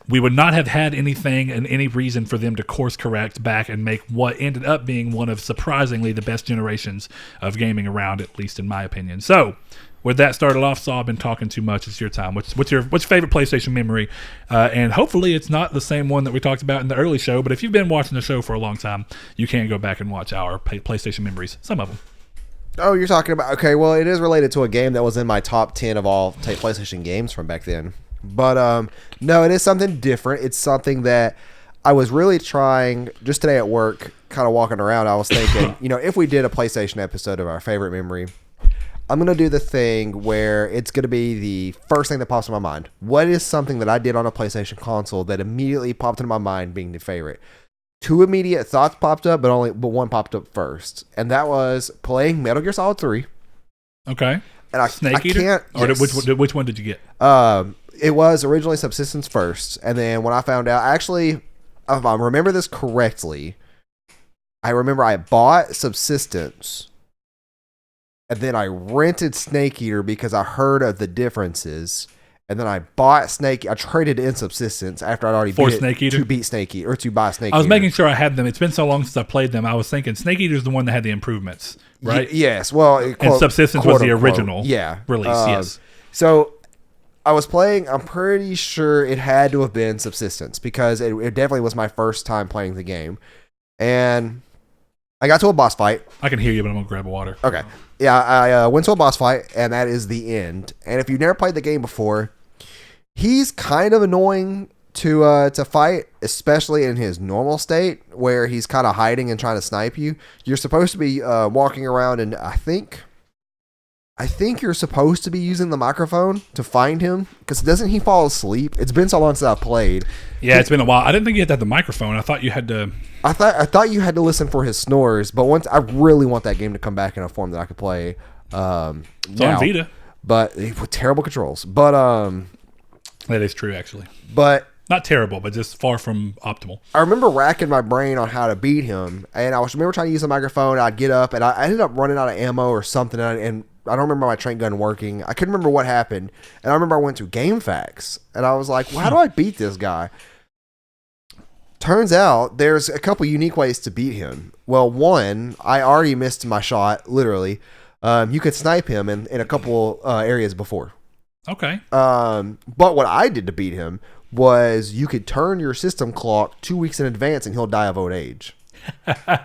we would not have had anything and any reason for them to course correct back and make what ended up being one of surprisingly the best generations of gaming around, at least in my opinion. So, with that started off, Saul, I've been talking too much. It's your time. What's your favorite PlayStation memory? And hopefully it's not the same one that we talked about in the early show, but if you've been watching the show for a long time, you can go back and watch our PlayStation memories, some of them. Oh, you're talking about... Okay, well, it is related to a game that was in my top 10 of all PlayStation games from back then. But, no, it is something different. It's something that I was really trying... Just today at work, kind of walking around, I was thinking, if we did a PlayStation episode of our favorite memory, I'm going to do the thing where it's going to be the first thing that pops in my mind. What is something that I did on a PlayStation console that immediately popped into my mind being the favorite? 2 immediate thoughts popped up, but one popped up first. And that was playing Metal Gear Solid 3. Okay. And Snake Eater? Can't, or yes. which one did you get? It was originally Subsistence first. And then when I found out, actually, if I remember this correctly, I remember I bought Subsistence. And then I rented Snake Eater because I heard of the differences. And then I bought I traded in Subsistence after I'd already beat Snake Eater? to beat Snake Eater, or to buy Snake Eater. I was making sure I had them. It's been so long since I played them. I was thinking Snake Eater's the one that had the improvements, right? Yes. Well, and Subsistence was the original release, yes. So I was playing, I'm pretty sure it had to have been Subsistence because it definitely was my first time playing the game. And I got to a boss fight. I can hear you, but I'm going to grab water. Okay. Yeah, I went to a boss fight, and that is the end. And if you've never played the game before, he's kind of annoying to fight, especially in his normal state, where he's kind of hiding and trying to snipe you. You're supposed to be walking around, and I think you're supposed to be using the microphone to find him, because doesn't he fall asleep? It's been so long since I've played. Yeah, it's been a while. I didn't think you had to have the microphone. I thought you had to... I thought you had to listen for his snores, but once I really want that game to come back in a form that I could play. It's on Vita, but with terrible controls. But that is true, actually. But not terrible, but just far from optimal. I remember racking my brain on how to beat him, and I remember trying to use the microphone. I'd get up, and I ended up running out of ammo or something, and I don't remember my train gun working. I couldn't remember what happened, and I remember I went to GameFAQs, and I was like, well, how do I beat this guy? Turns out there's a couple unique ways to beat him. Well, one, I already missed my shot, literally. You could snipe him in a couple areas before. Okay. But what I did to beat him was you could turn your system clock 2 weeks in advance and he'll die of old age.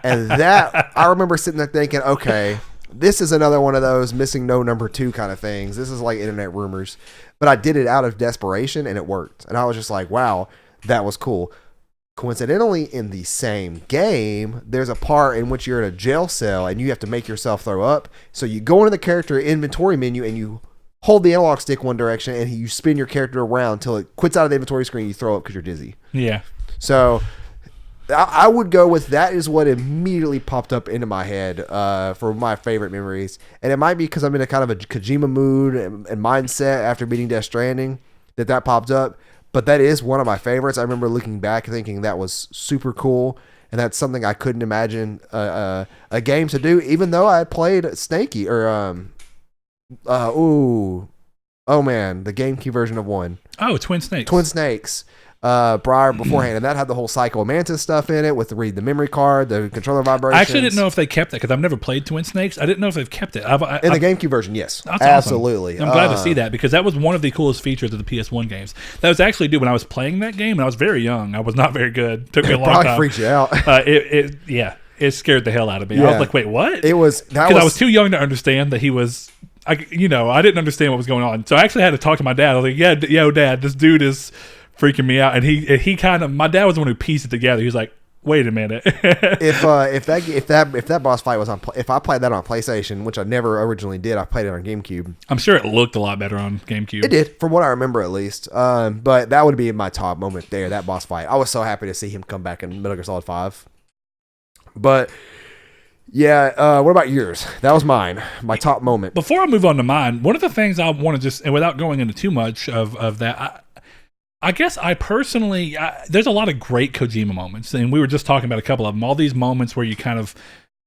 And that, I remember sitting there thinking, okay, this is another one of those missing no number 2 kind of things. This is like internet rumors. But I did it out of desperation and it worked. And I was just like, wow, that was cool. Coincidentally, in the same game, there's a part in which you're in a jail cell and you have to make yourself throw up. So you go into the character inventory menu and you hold the analog stick one direction and you spin your character around until it quits out of the inventory screen and you throw up because you're dizzy. Yeah. So I would go with that is what immediately popped up into my head for my favorite memories. And it might be because I'm in a kind of a Kojima mood and mindset after beating Death Stranding that popped up. But that is one of my favorites. I remember looking back thinking that was super cool. And that's something I couldn't imagine a game to do, even though I played Snakey or, oh man, the GameCube version of one. Oh, Twin Snakes. Twin Snakes. Prior beforehand, and that had the whole Psycho Mantis stuff in it with read the memory card, the controller vibrations. I actually didn't know if they kept it because I've never played Twin Snakes. I didn't know if they've kept it. In the GameCube version, yes, that's absolutely. Awesome. I'm glad to see that because that was one of the coolest features of the PS1 games. That was actually due when I was playing that game, and I was very young. I was not very good. Took me a long time. Freaked you out. It scared the hell out of me. Yeah. I was like, wait, what? It was because I was too young to understand that he was. I didn't understand what was going on, so I actually had to talk to my dad. I was like, Dad, this dude is freaking me out. And he kind of, my dad was the one who pieced it together. He was like, Wait a minute. if that boss fight was on, if I played that on PlayStation, which I never originally did, I played it on GameCube. I'm sure it looked a lot better on GameCube. It did, from what I remember at least. But that would be my top moment there. That boss fight. I was so happy to see him come back in Metal Gear Solid 5. But yeah, what about yours? That was mine. My top moment. Before I move on to mine, one of the things I want to just, and without going into too much of that, I guess I personally, there's a lot of great Kojima moments, and we were just talking about a couple of them. All these moments where you kind of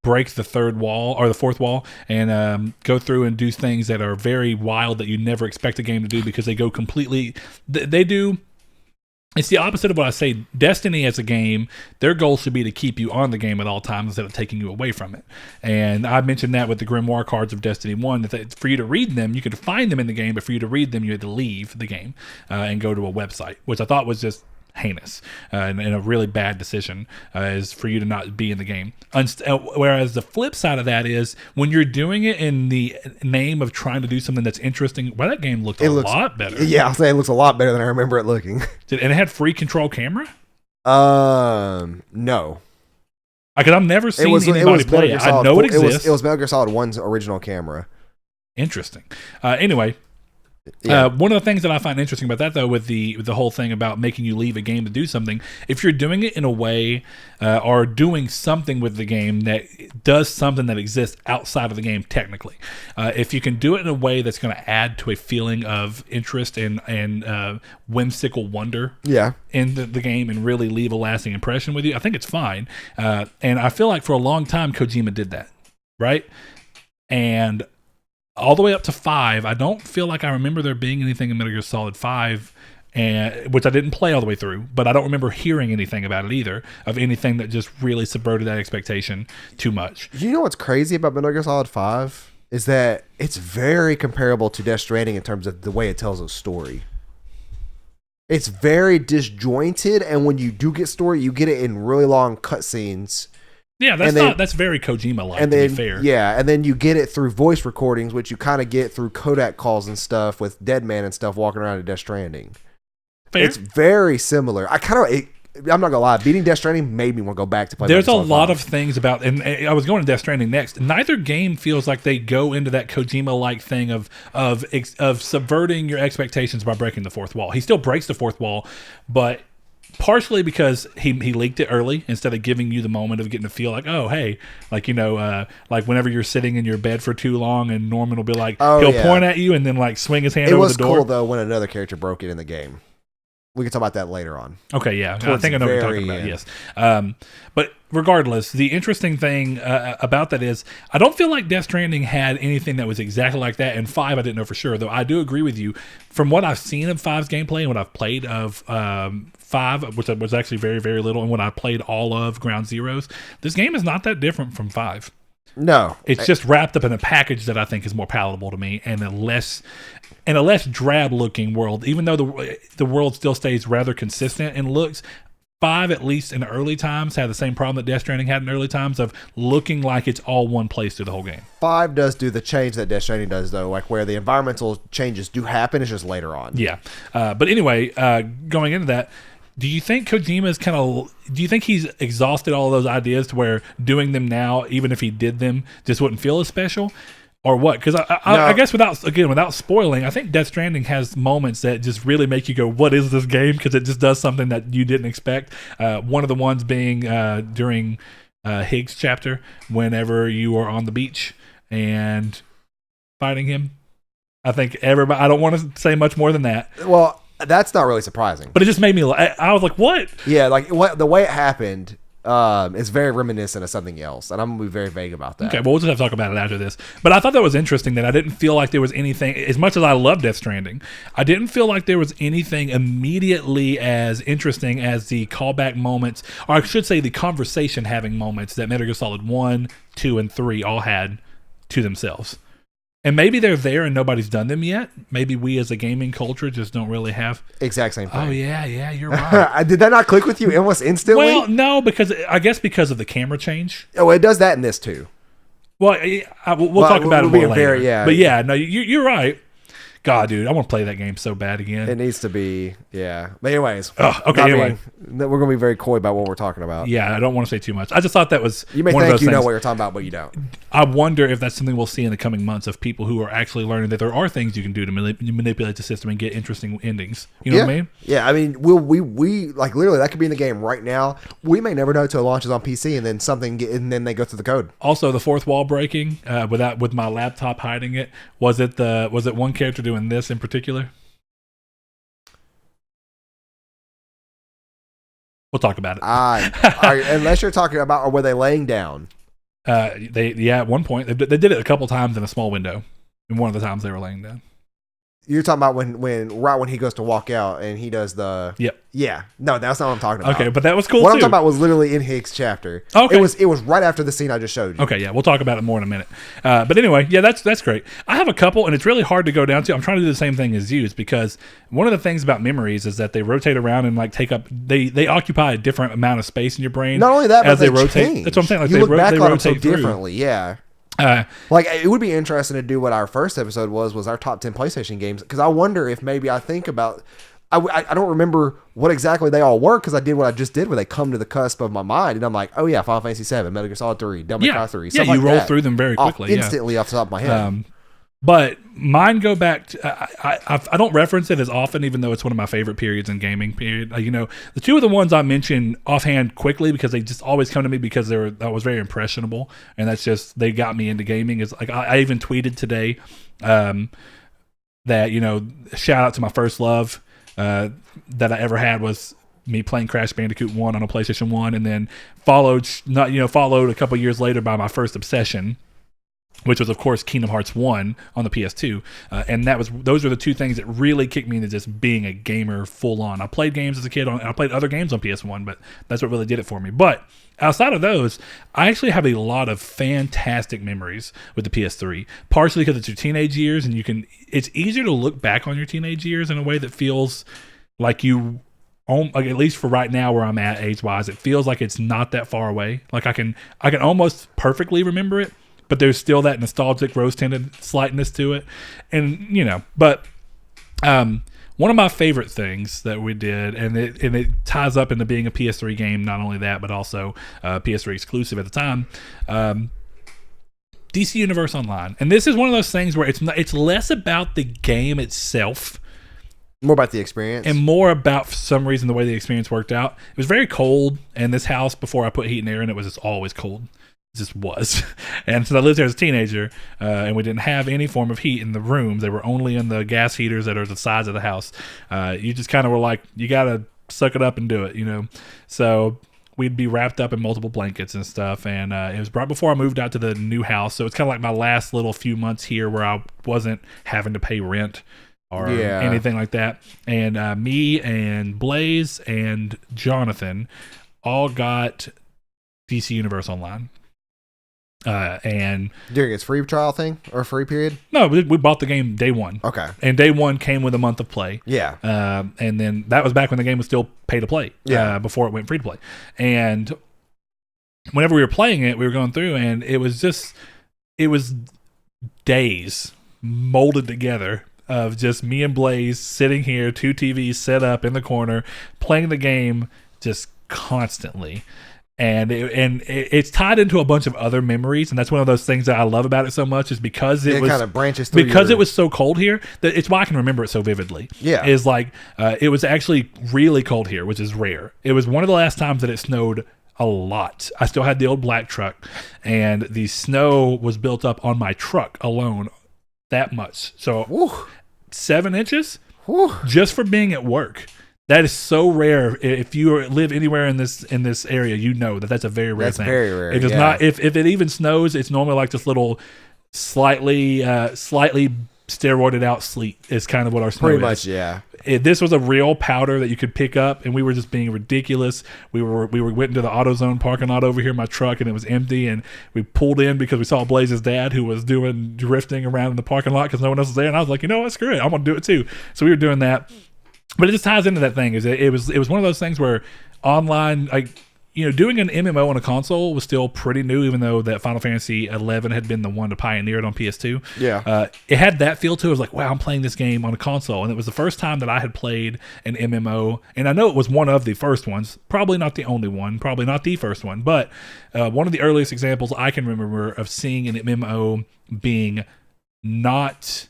break the third wall or the fourth wall and go through and do things that are very wild that you never expect a game to do because they go completely, they do. It's the opposite of what I say. Destiny as a game, their goal should be to keep you on the game at all times instead of taking you away from it. And I mentioned that with the Grimoire cards of Destiny 1, that for you to read them, you could find them in the game, but for you to read them, you had to leave the game and go to a website, which I thought was just heinous and a really bad decision is for you to not be in the game. Whereas the flip side of that is when you're doing it in the name of trying to do something that's interesting, well, that game looked a lot better. Yeah, I'll say it looks a lot better than I remember it looking. And it had free control camera? No. Because I've never seen anybody play it. I know it exists. It was Metal Gear Solid 1's original camera. Interesting. Anyway, yeah. One of the things that I find interesting about that, though, with the whole thing about making you leave a game to do something, if you're doing it in a way or doing something with the game that does something that exists outside of the game, technically, if you can do it in a way that's going to add to a feeling of interest and whimsical wonder in the game and really leave a lasting impression with you, I think it's fine. And I feel like for a long time, Kojima did that, right? And all the way up to 5, I don't feel like I remember there being anything in Metal Gear Solid 5, which I didn't play all the way through, but I don't remember hearing anything about it either, of anything that just really subverted that expectation too much. You know what's crazy about Metal Gear Solid 5? Is that it's very comparable to Death Stranding in terms of the way it tells a story. It's very disjointed, and when you do get story, you get it in really long cutscenes. Yeah, that's very Kojima-like, to be fair. Yeah, and then you get it through voice recordings, which you kind of get through Kodak calls and stuff with Deadman and stuff walking around in Death Stranding. Fair. It's very similar. I'm not gonna lie, beating Death Stranding made me want to go back to play. There's a lot of things about, and I was going to Death Stranding next. Neither game feels like they go into that Kojima-like thing of subverting your expectations by breaking the fourth wall. He still breaks the fourth wall, but partially because he leaked it early instead of giving you the moment of getting to feel like, oh, hey, like, like whenever you're sitting in your bed for too long and Norman will be like, he'll point at you and then like swing his hand over the door. It was cool though when another character broke it in the game. We can talk about that later on. Okay, yeah. I think I know what you're talking about, yes. But regardless, the interesting thing about that is I don't feel like Death Stranding had anything that was exactly like that. And 5, I didn't know for sure, though I do agree with you. From what I've seen of 5's gameplay and what I've played of 5, which was actually very, very little, and when I played all of Ground Zeroes, this game is not that different from 5. No. It's just wrapped up in a package that I think is more palatable to me and a less drab looking world, even though the world still stays rather consistent in looks. 5, at least in the early times, had the same problem that Death Stranding had in early times of looking like it's all one place through the whole game. 5 does do the change that Death Stranding does, though, like where the environmental changes do happen, it's just later on. Yeah. But anyway, going into that, do you think Kojima's do you think he's exhausted all of those ideas to where doing them now, even if he did them, just wouldn't feel as special? Or what? Because I guess without spoiling, I think Death Stranding has moments that just really make you go, what is this game? Because it just does something that you didn't expect. One of the ones being during Higgs chapter, whenever you are on the beach and fighting him. I think everybody, I don't want to say much more than that. Well, that's not really surprising. But it just made me, I was like, what? Yeah, like the way it happened is very reminiscent of something else. And I'm going to be very vague about that. Okay, well, we'll just have to talk about it after this. But I thought that was interesting that I didn't feel like there was anything, as much as I love Death Stranding, I didn't feel like there was anything immediately as interesting as the callback moments, or I should say the conversation having moments that Metal Gear Solid 1, 2, and 3 all had to themselves. And maybe they're there and nobody's done them yet. Maybe we as a gaming culture just don't really have. Exact same thing. Oh, yeah, you're right. Did that not click with you almost instantly? Well, no, because of the camera change. Oh, it does that in this too. Well, we'll talk about it more later. Yeah. But yeah, no, you're right. God, dude, I want to play that game so bad again. It needs to be, yeah. But anyways, okay. Anyway, we're gonna be very coy about what we're talking about. Yeah, I don't want to say too much. I just thought that was you may one think of those you know things. what you're talking about, but you don't. I wonder if that's something we'll see in the coming months of people who are actually learning that there are things you can do to manipulate the system and get interesting endings. You know what I mean? Yeah, I mean, we like literally that could be in the game right now. We may never know until it launches on PC, and then they go through the code. Also, the fourth wall breaking with my laptop hiding it. Was it one character doing this in particular? We'll talk about it. Unless you're talking about, or were they laying down? At one point they did it a couple times in a small window, and one of the times they were laying down. You're talking about when he goes to walk out and he does the yeah. No, that's not what I'm talking about. Okay, but that was cool. What I'm talking about was literally in Higgs' chapter. Okay, it was right after the scene I just showed you. Okay, yeah, we'll talk about it more in a minute. But anyway, yeah, that's great. I have a couple, and it's really hard to go down to. I'm trying to do the same thing as you, because one of the things about memories is that they rotate around and like take up. They occupy a different amount of space in your brain. Not only that, but they rotate. Change. That's what I'm saying. Like you look back on them so rotate through. differently. Yeah. Like it would be interesting to do what our first episode was our top 10 PlayStation games, because I wonder if maybe I think about I don't remember what exactly they all were, because I did what I just did where they come to the cusp of my mind and I'm like, oh yeah, Final Fantasy 7, Metal Gear Solid 3, Devil May Cry 3, yeah, you roll through them very quickly, instantly off the top of my head. But mine go back to, I don't reference it as often, even though it's one of my favorite periods in gaming. The two of the ones I mentioned offhand quickly because they just always come to me because I was very impressionable, and that's just, they got me into gaming. Is like I even tweeted today that shout out to my first love that I ever had was me playing Crash Bandicoot 1 on a PlayStation 1, and then followed a couple years later by my first obsession, which was, of course, Kingdom Hearts 1 on the PS2. And those were the two things that really kicked me into just being a gamer full on. I played games as a kid, and I played other games on PS1, but that's what really did it for me. But outside of those, I actually have a lot of fantastic memories with the PS3, partially because it's your teenage years, and it's easier to look back on your teenage years in a way that feels like at least for right now where I'm at age-wise, it feels like it's not that far away. Like I can almost perfectly remember it, but there's still that nostalgic rose-tinted slightness to it. And, but one of my favorite things that we did, and it ties up into being a PS3 game, not only that, but also PS3 exclusive at the time, DC Universe Online. And this is one of those things where it's less about the game itself, more about the experience, and more about, for some reason, the way the experience worked out. It was very cold, and this house, before I put heat and air in it, was just always cold. Just was. And so I lived there as a teenager, and we didn't have any form of heat in the rooms. They were only in the gas heaters that are the sides of the house. You just kind of were like, you got to suck it up and do it, So we'd be wrapped up in multiple blankets and stuff. And it was right before I moved out to the new house. So it's kind of like my last little few months here where I wasn't having to pay rent or anything like that. And me and Blaze and Jonathan all got DC Universe Online. And during its free trial thing or free period? No, we bought the game day one. Okay. And day one came with a month of play. Yeah. And then that was back when the game was still pay to play. Yeah. Before it went free to play. And whenever we were playing it, we were going through, and it was days molded together of just me and Blaze sitting here, two TVs set up in the corner, playing the game just constantly. And it's tied into a bunch of other memories, and that's one of those things that I love about it so much, is because it kind of branches through it was so cold here that it's why I can remember it so vividly. Yeah, is like it was actually really cold here, which is rare. It was one of the last times that it snowed a lot. I still had the old black truck, and the snow was built up on my truck alone that much. So 7 inches just for being at work. That is so rare. If you live anywhere in this area, that's a very rare thing. That's very rare. It does not. If it even snows, it's normally like this little slightly steroided out sleet. Is kind of what our snow pretty is. much. Yeah. This was a real powder that you could pick up, and we were just being ridiculous. We went into the AutoZone parking lot over here in my truck, and it was empty, and we pulled in because we saw Blaze's dad, who was doing drifting around in the parking lot because no one else was there, and I was like, you know what, screw it, I'm gonna do it too. So we were doing that. But it just ties into that thing. It was one of those things where online, like, doing an MMO on a console was still pretty new, even though that Final Fantasy 11 had been the one to pioneer it on PS2. Yeah. It had that feel to it. It was like, wow, I'm playing this game on a console. And it was the first time that I had played an MMO. And I know it was one of the first ones. Probably not the only one. Probably not the first one. But one of the earliest examples I can remember of seeing an MMO being not...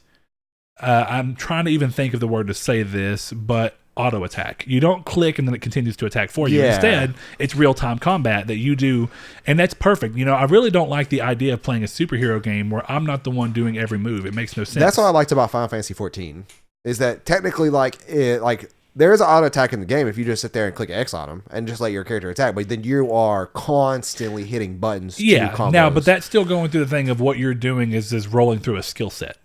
I'm trying to even think of the word to say this, but... auto attack. You don't click and then it continues to attack for you. Yeah. Instead, it's real-time combat that you do, and that's perfect. I really don't like the idea of playing a superhero game where I'm not the one doing every move. It makes no sense. That's what I liked about Final Fantasy 14 is that technically there is an auto attack in the game if you just sit there and click X on them and just let your character attack, but then you are constantly hitting buttons. Yeah, to combos. now, but that's still going through the thing of what you're doing is rolling through a skill set.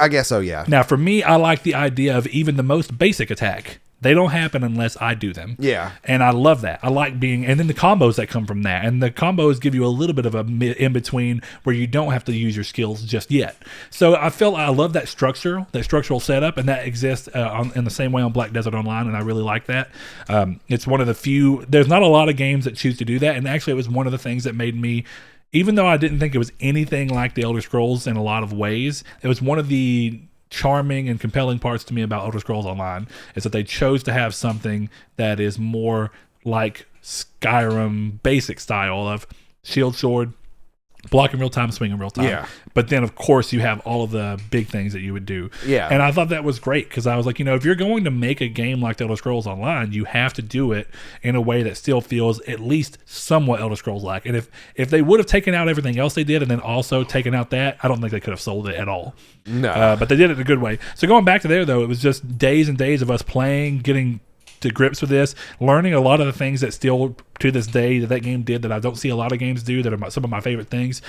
I guess so, yeah. Now, for me, I like the idea of even the most basic attack. They don't happen unless I do them. Yeah. And I love that. I like and then the combos that come from that. And the combos give you a little bit of a in-between where you don't have to use your skills just yet. So I love that structural setup, and that exists in the same way on Black Desert Online, and I really like that. It's one of the few, there's not a lot of games that choose to do that, and actually it was one of the things that made me, even though I didn't think it was anything like the Elder Scrolls in a lot of ways, it was one of the charming and compelling parts to me about Elder Scrolls Online is that they chose to have something that is more like Skyrim basic style of shield, sword, block in real time, swing in real time. Yeah. But then, of course, you have all of the big things that you would do. Yeah. And I thought that was great because I was like, if you're going to make a game like Elder Scrolls Online, you have to do it in a way that still feels at least somewhat Elder Scrolls-like. And if they would have taken out everything else they did and then also taken out that, I don't think they could have sold it at all. No. But they did it in a good way. So going back to there, though, it was just days and days of us playing, getting to grips with this, learning a lot of the things that still to this day that game did that I don't see a lot of games do that are some of my favorite things.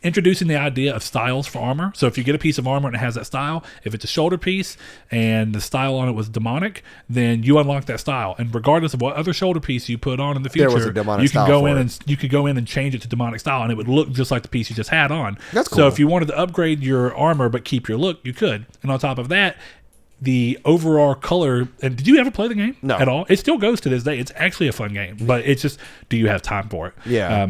Introducing the idea of styles for armor. So if you get a piece of armor and it has that style, if it's a shoulder piece and the style on it was demonic, then you unlock that style. And regardless of what other shoulder piece you put on in the future, you can go in and change it to demonic style, and it would look just like the piece you just had on. That's cool. So if you wanted to upgrade your armor but keep your look, you could. And on top of that, the overall color, and did you ever play the game? No. At all? It still goes to this day. It's actually a fun game, but it's just, do you have time for it? Yeah.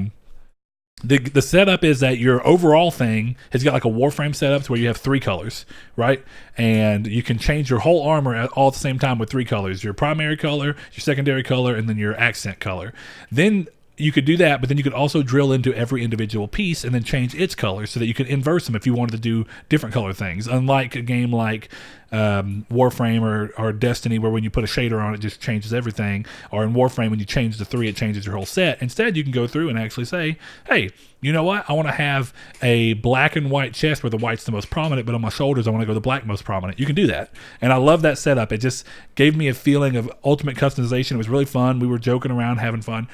The setup is that your overall thing has got like a Warframe setup to where you have 3 colors, right? And you can change your whole armor all at the same time with 3 colors. Your primary color, your secondary color, and then your accent color. Then you could do that, but then you could also drill into every individual piece and then change its color so that you could inverse them if you wanted to do different color things. Unlike a game like Warframe or Destiny, where when you put a shader on it just changes everything, or in Warframe when you change the 3 it changes your whole set. Instead, you can go through and actually say, hey, you know what, I want to have a black and white chest where the white's the most prominent, but on my shoulders I want to go the black most prominent. You can do that, and I love that setup. It just gave me a feeling of ultimate customization. It was really fun. We were joking around, having fun,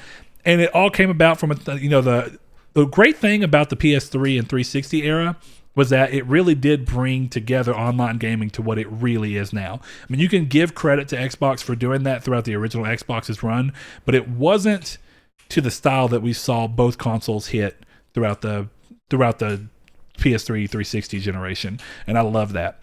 and it all came about from the great thing about the PS3 and 360 era was that it really did bring together online gaming to what it really is now. I mean, you can give credit to Xbox for doing that throughout the original Xbox's run, but it wasn't to the style that we saw both consoles hit throughout the PS3 360 generation, and I love that.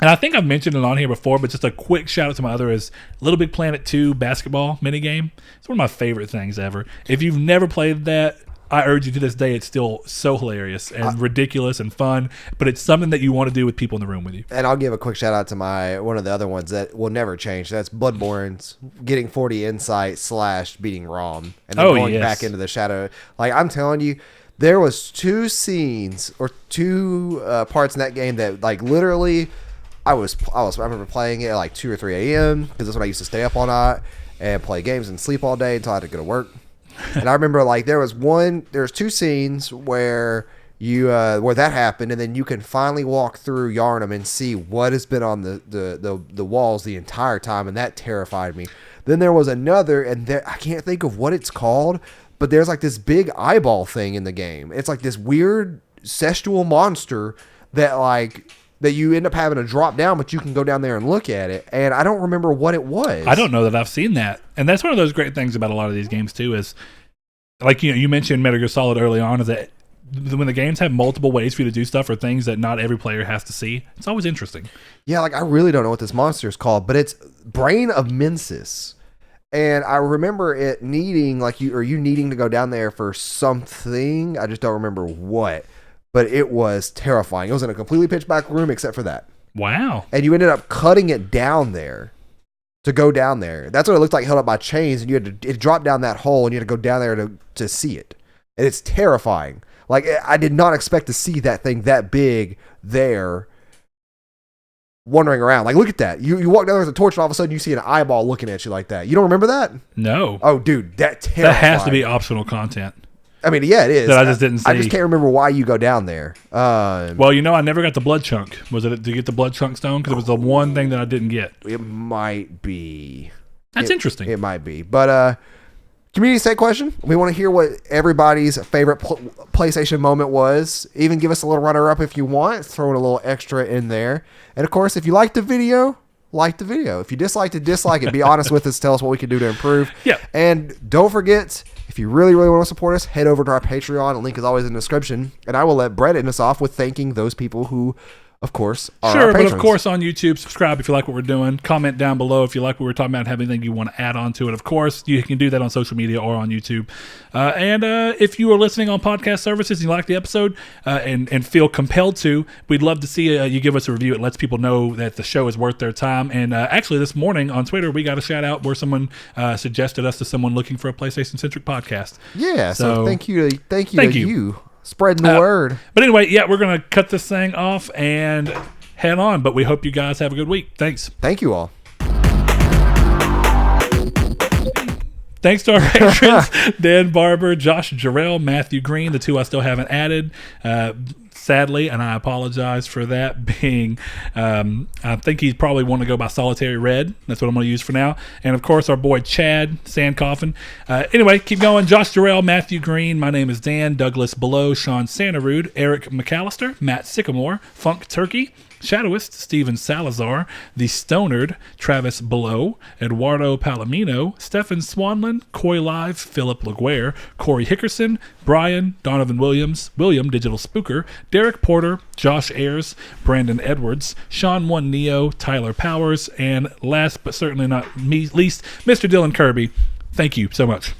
And I think I've mentioned it on here before, but just a quick shout out to my other is Little Big Planet 2 basketball minigame. It's one of my favorite things ever. If you've never played that, I urge you to this day. It's still so hilarious and ridiculous and fun, but it's something that you want to do with people in the room with you. And I'll give a quick shout out to one of the other ones that will never change. That's Bloodborne's getting 40 insight / beating Rom and then going back into the shadow. Like, I'm telling you, there was 2 scenes or 2 parts in that game that, like, literally, I remember playing it at like 2 or 3 a.m. because that's when I used to stay up all night and play games and sleep all day until I had to go to work. And I remember, like, there's 2 scenes where where that happened, and then you can finally walk through Yarnum and see what has been on the walls the entire time, and that terrified me. Then there was another, and I can't think of what it's called, but there's like this big eyeball thing in the game. It's like this weird sexual monster that you end up having to drop down, but you can go down there and look at it. And I don't remember what it was. I don't know that I've seen that. And that's one of those great things about a lot of these games too is, like, you mentioned Metal Gear Solid early on, is that when the games have multiple ways for you to do stuff or things that not every player has to see, it's always interesting. Yeah, like, I really don't know what this monster is called, but it's Brain of Mensis. And I remember it needing you needing to go down there for something. I just don't remember what. But it was terrifying. It was in a completely pitch black room except for that. Wow. And you ended up cutting it down there to go down there. That's what it looked like, held up by chains, and it dropped down that hole, and you had to go down there to see it. And it's terrifying. Like, I did not expect to see that thing that big there wandering around. Like, look at that. You walk down there with a torch, and all of a sudden you see an eyeball looking at you like that. You don't remember that? No. Oh, dude, that terrifying. That has to be optional content. I mean, yeah, it is. That I just didn't see. I just can't remember why you go down there. Well, I never got the blood chunk. Was it to get the blood chunk stone? Because it was the one thing that I didn't get. It might be. That's interesting. It might be. But community state question. We want to hear what everybody's favorite PlayStation moment was. Even give us a little runner-up if you want. Throw in a little extra in there. And, of course, if you liked the video, like the video. If you disliked it, dislike it. Be honest with us. Tell us what we can do to improve. Yeah. And don't forget, if you really, really want to support us, head over to our Patreon. The link is always in the description. And I will let Brett end us off with thanking those people who, of course, are our patrons. But of course on YouTube, subscribe if you like what we're doing. Comment down below if you like what we're talking about and have anything you want to add on to it. Of course, you can do that on social media or on YouTube. And if you are listening on podcast services and you like the episode and feel compelled to, we'd love to see you give us a review. It lets people know that the show is worth their time. And actually this morning on Twitter, we got a shout out where someone suggested us to someone looking for a PlayStation-centric podcast. Yeah, so thank you to you. Spreading the word. But anyway, yeah, we're going to cut this thing off and head on. But we hope you guys have a good week. Thanks. Thank you all. Thanks to our patrons, Dan Barber, Josh Jarrell, Matthew Green, the two I still haven't added. Sadly, and I apologize for that being, I think he's probably want to go by Solitary Red. That's what I'm going to use for now. And, of course, our boy Chad Sandcoffin. Anyway, keep going. Josh Jarrell, Matthew Green, my name is Dan, Douglas Below, Sean Santarude, Eric McAllister, Matt Sycamore, Funk Turkey, Shadowist, Steven Salazar, The Stonard, Travis Below, Eduardo Palomino, Stefan Swanlin, Coy Live, Philip Laguerre, Corey Hickerson, Brian, Donovan Williams, William Digital Spooker, Derek Porter, Josh Ayers, Brandon Edwards, Sean One Neo, Tyler Powers, and last but certainly not least, Mr. Dylan Kirby. Thank you so much.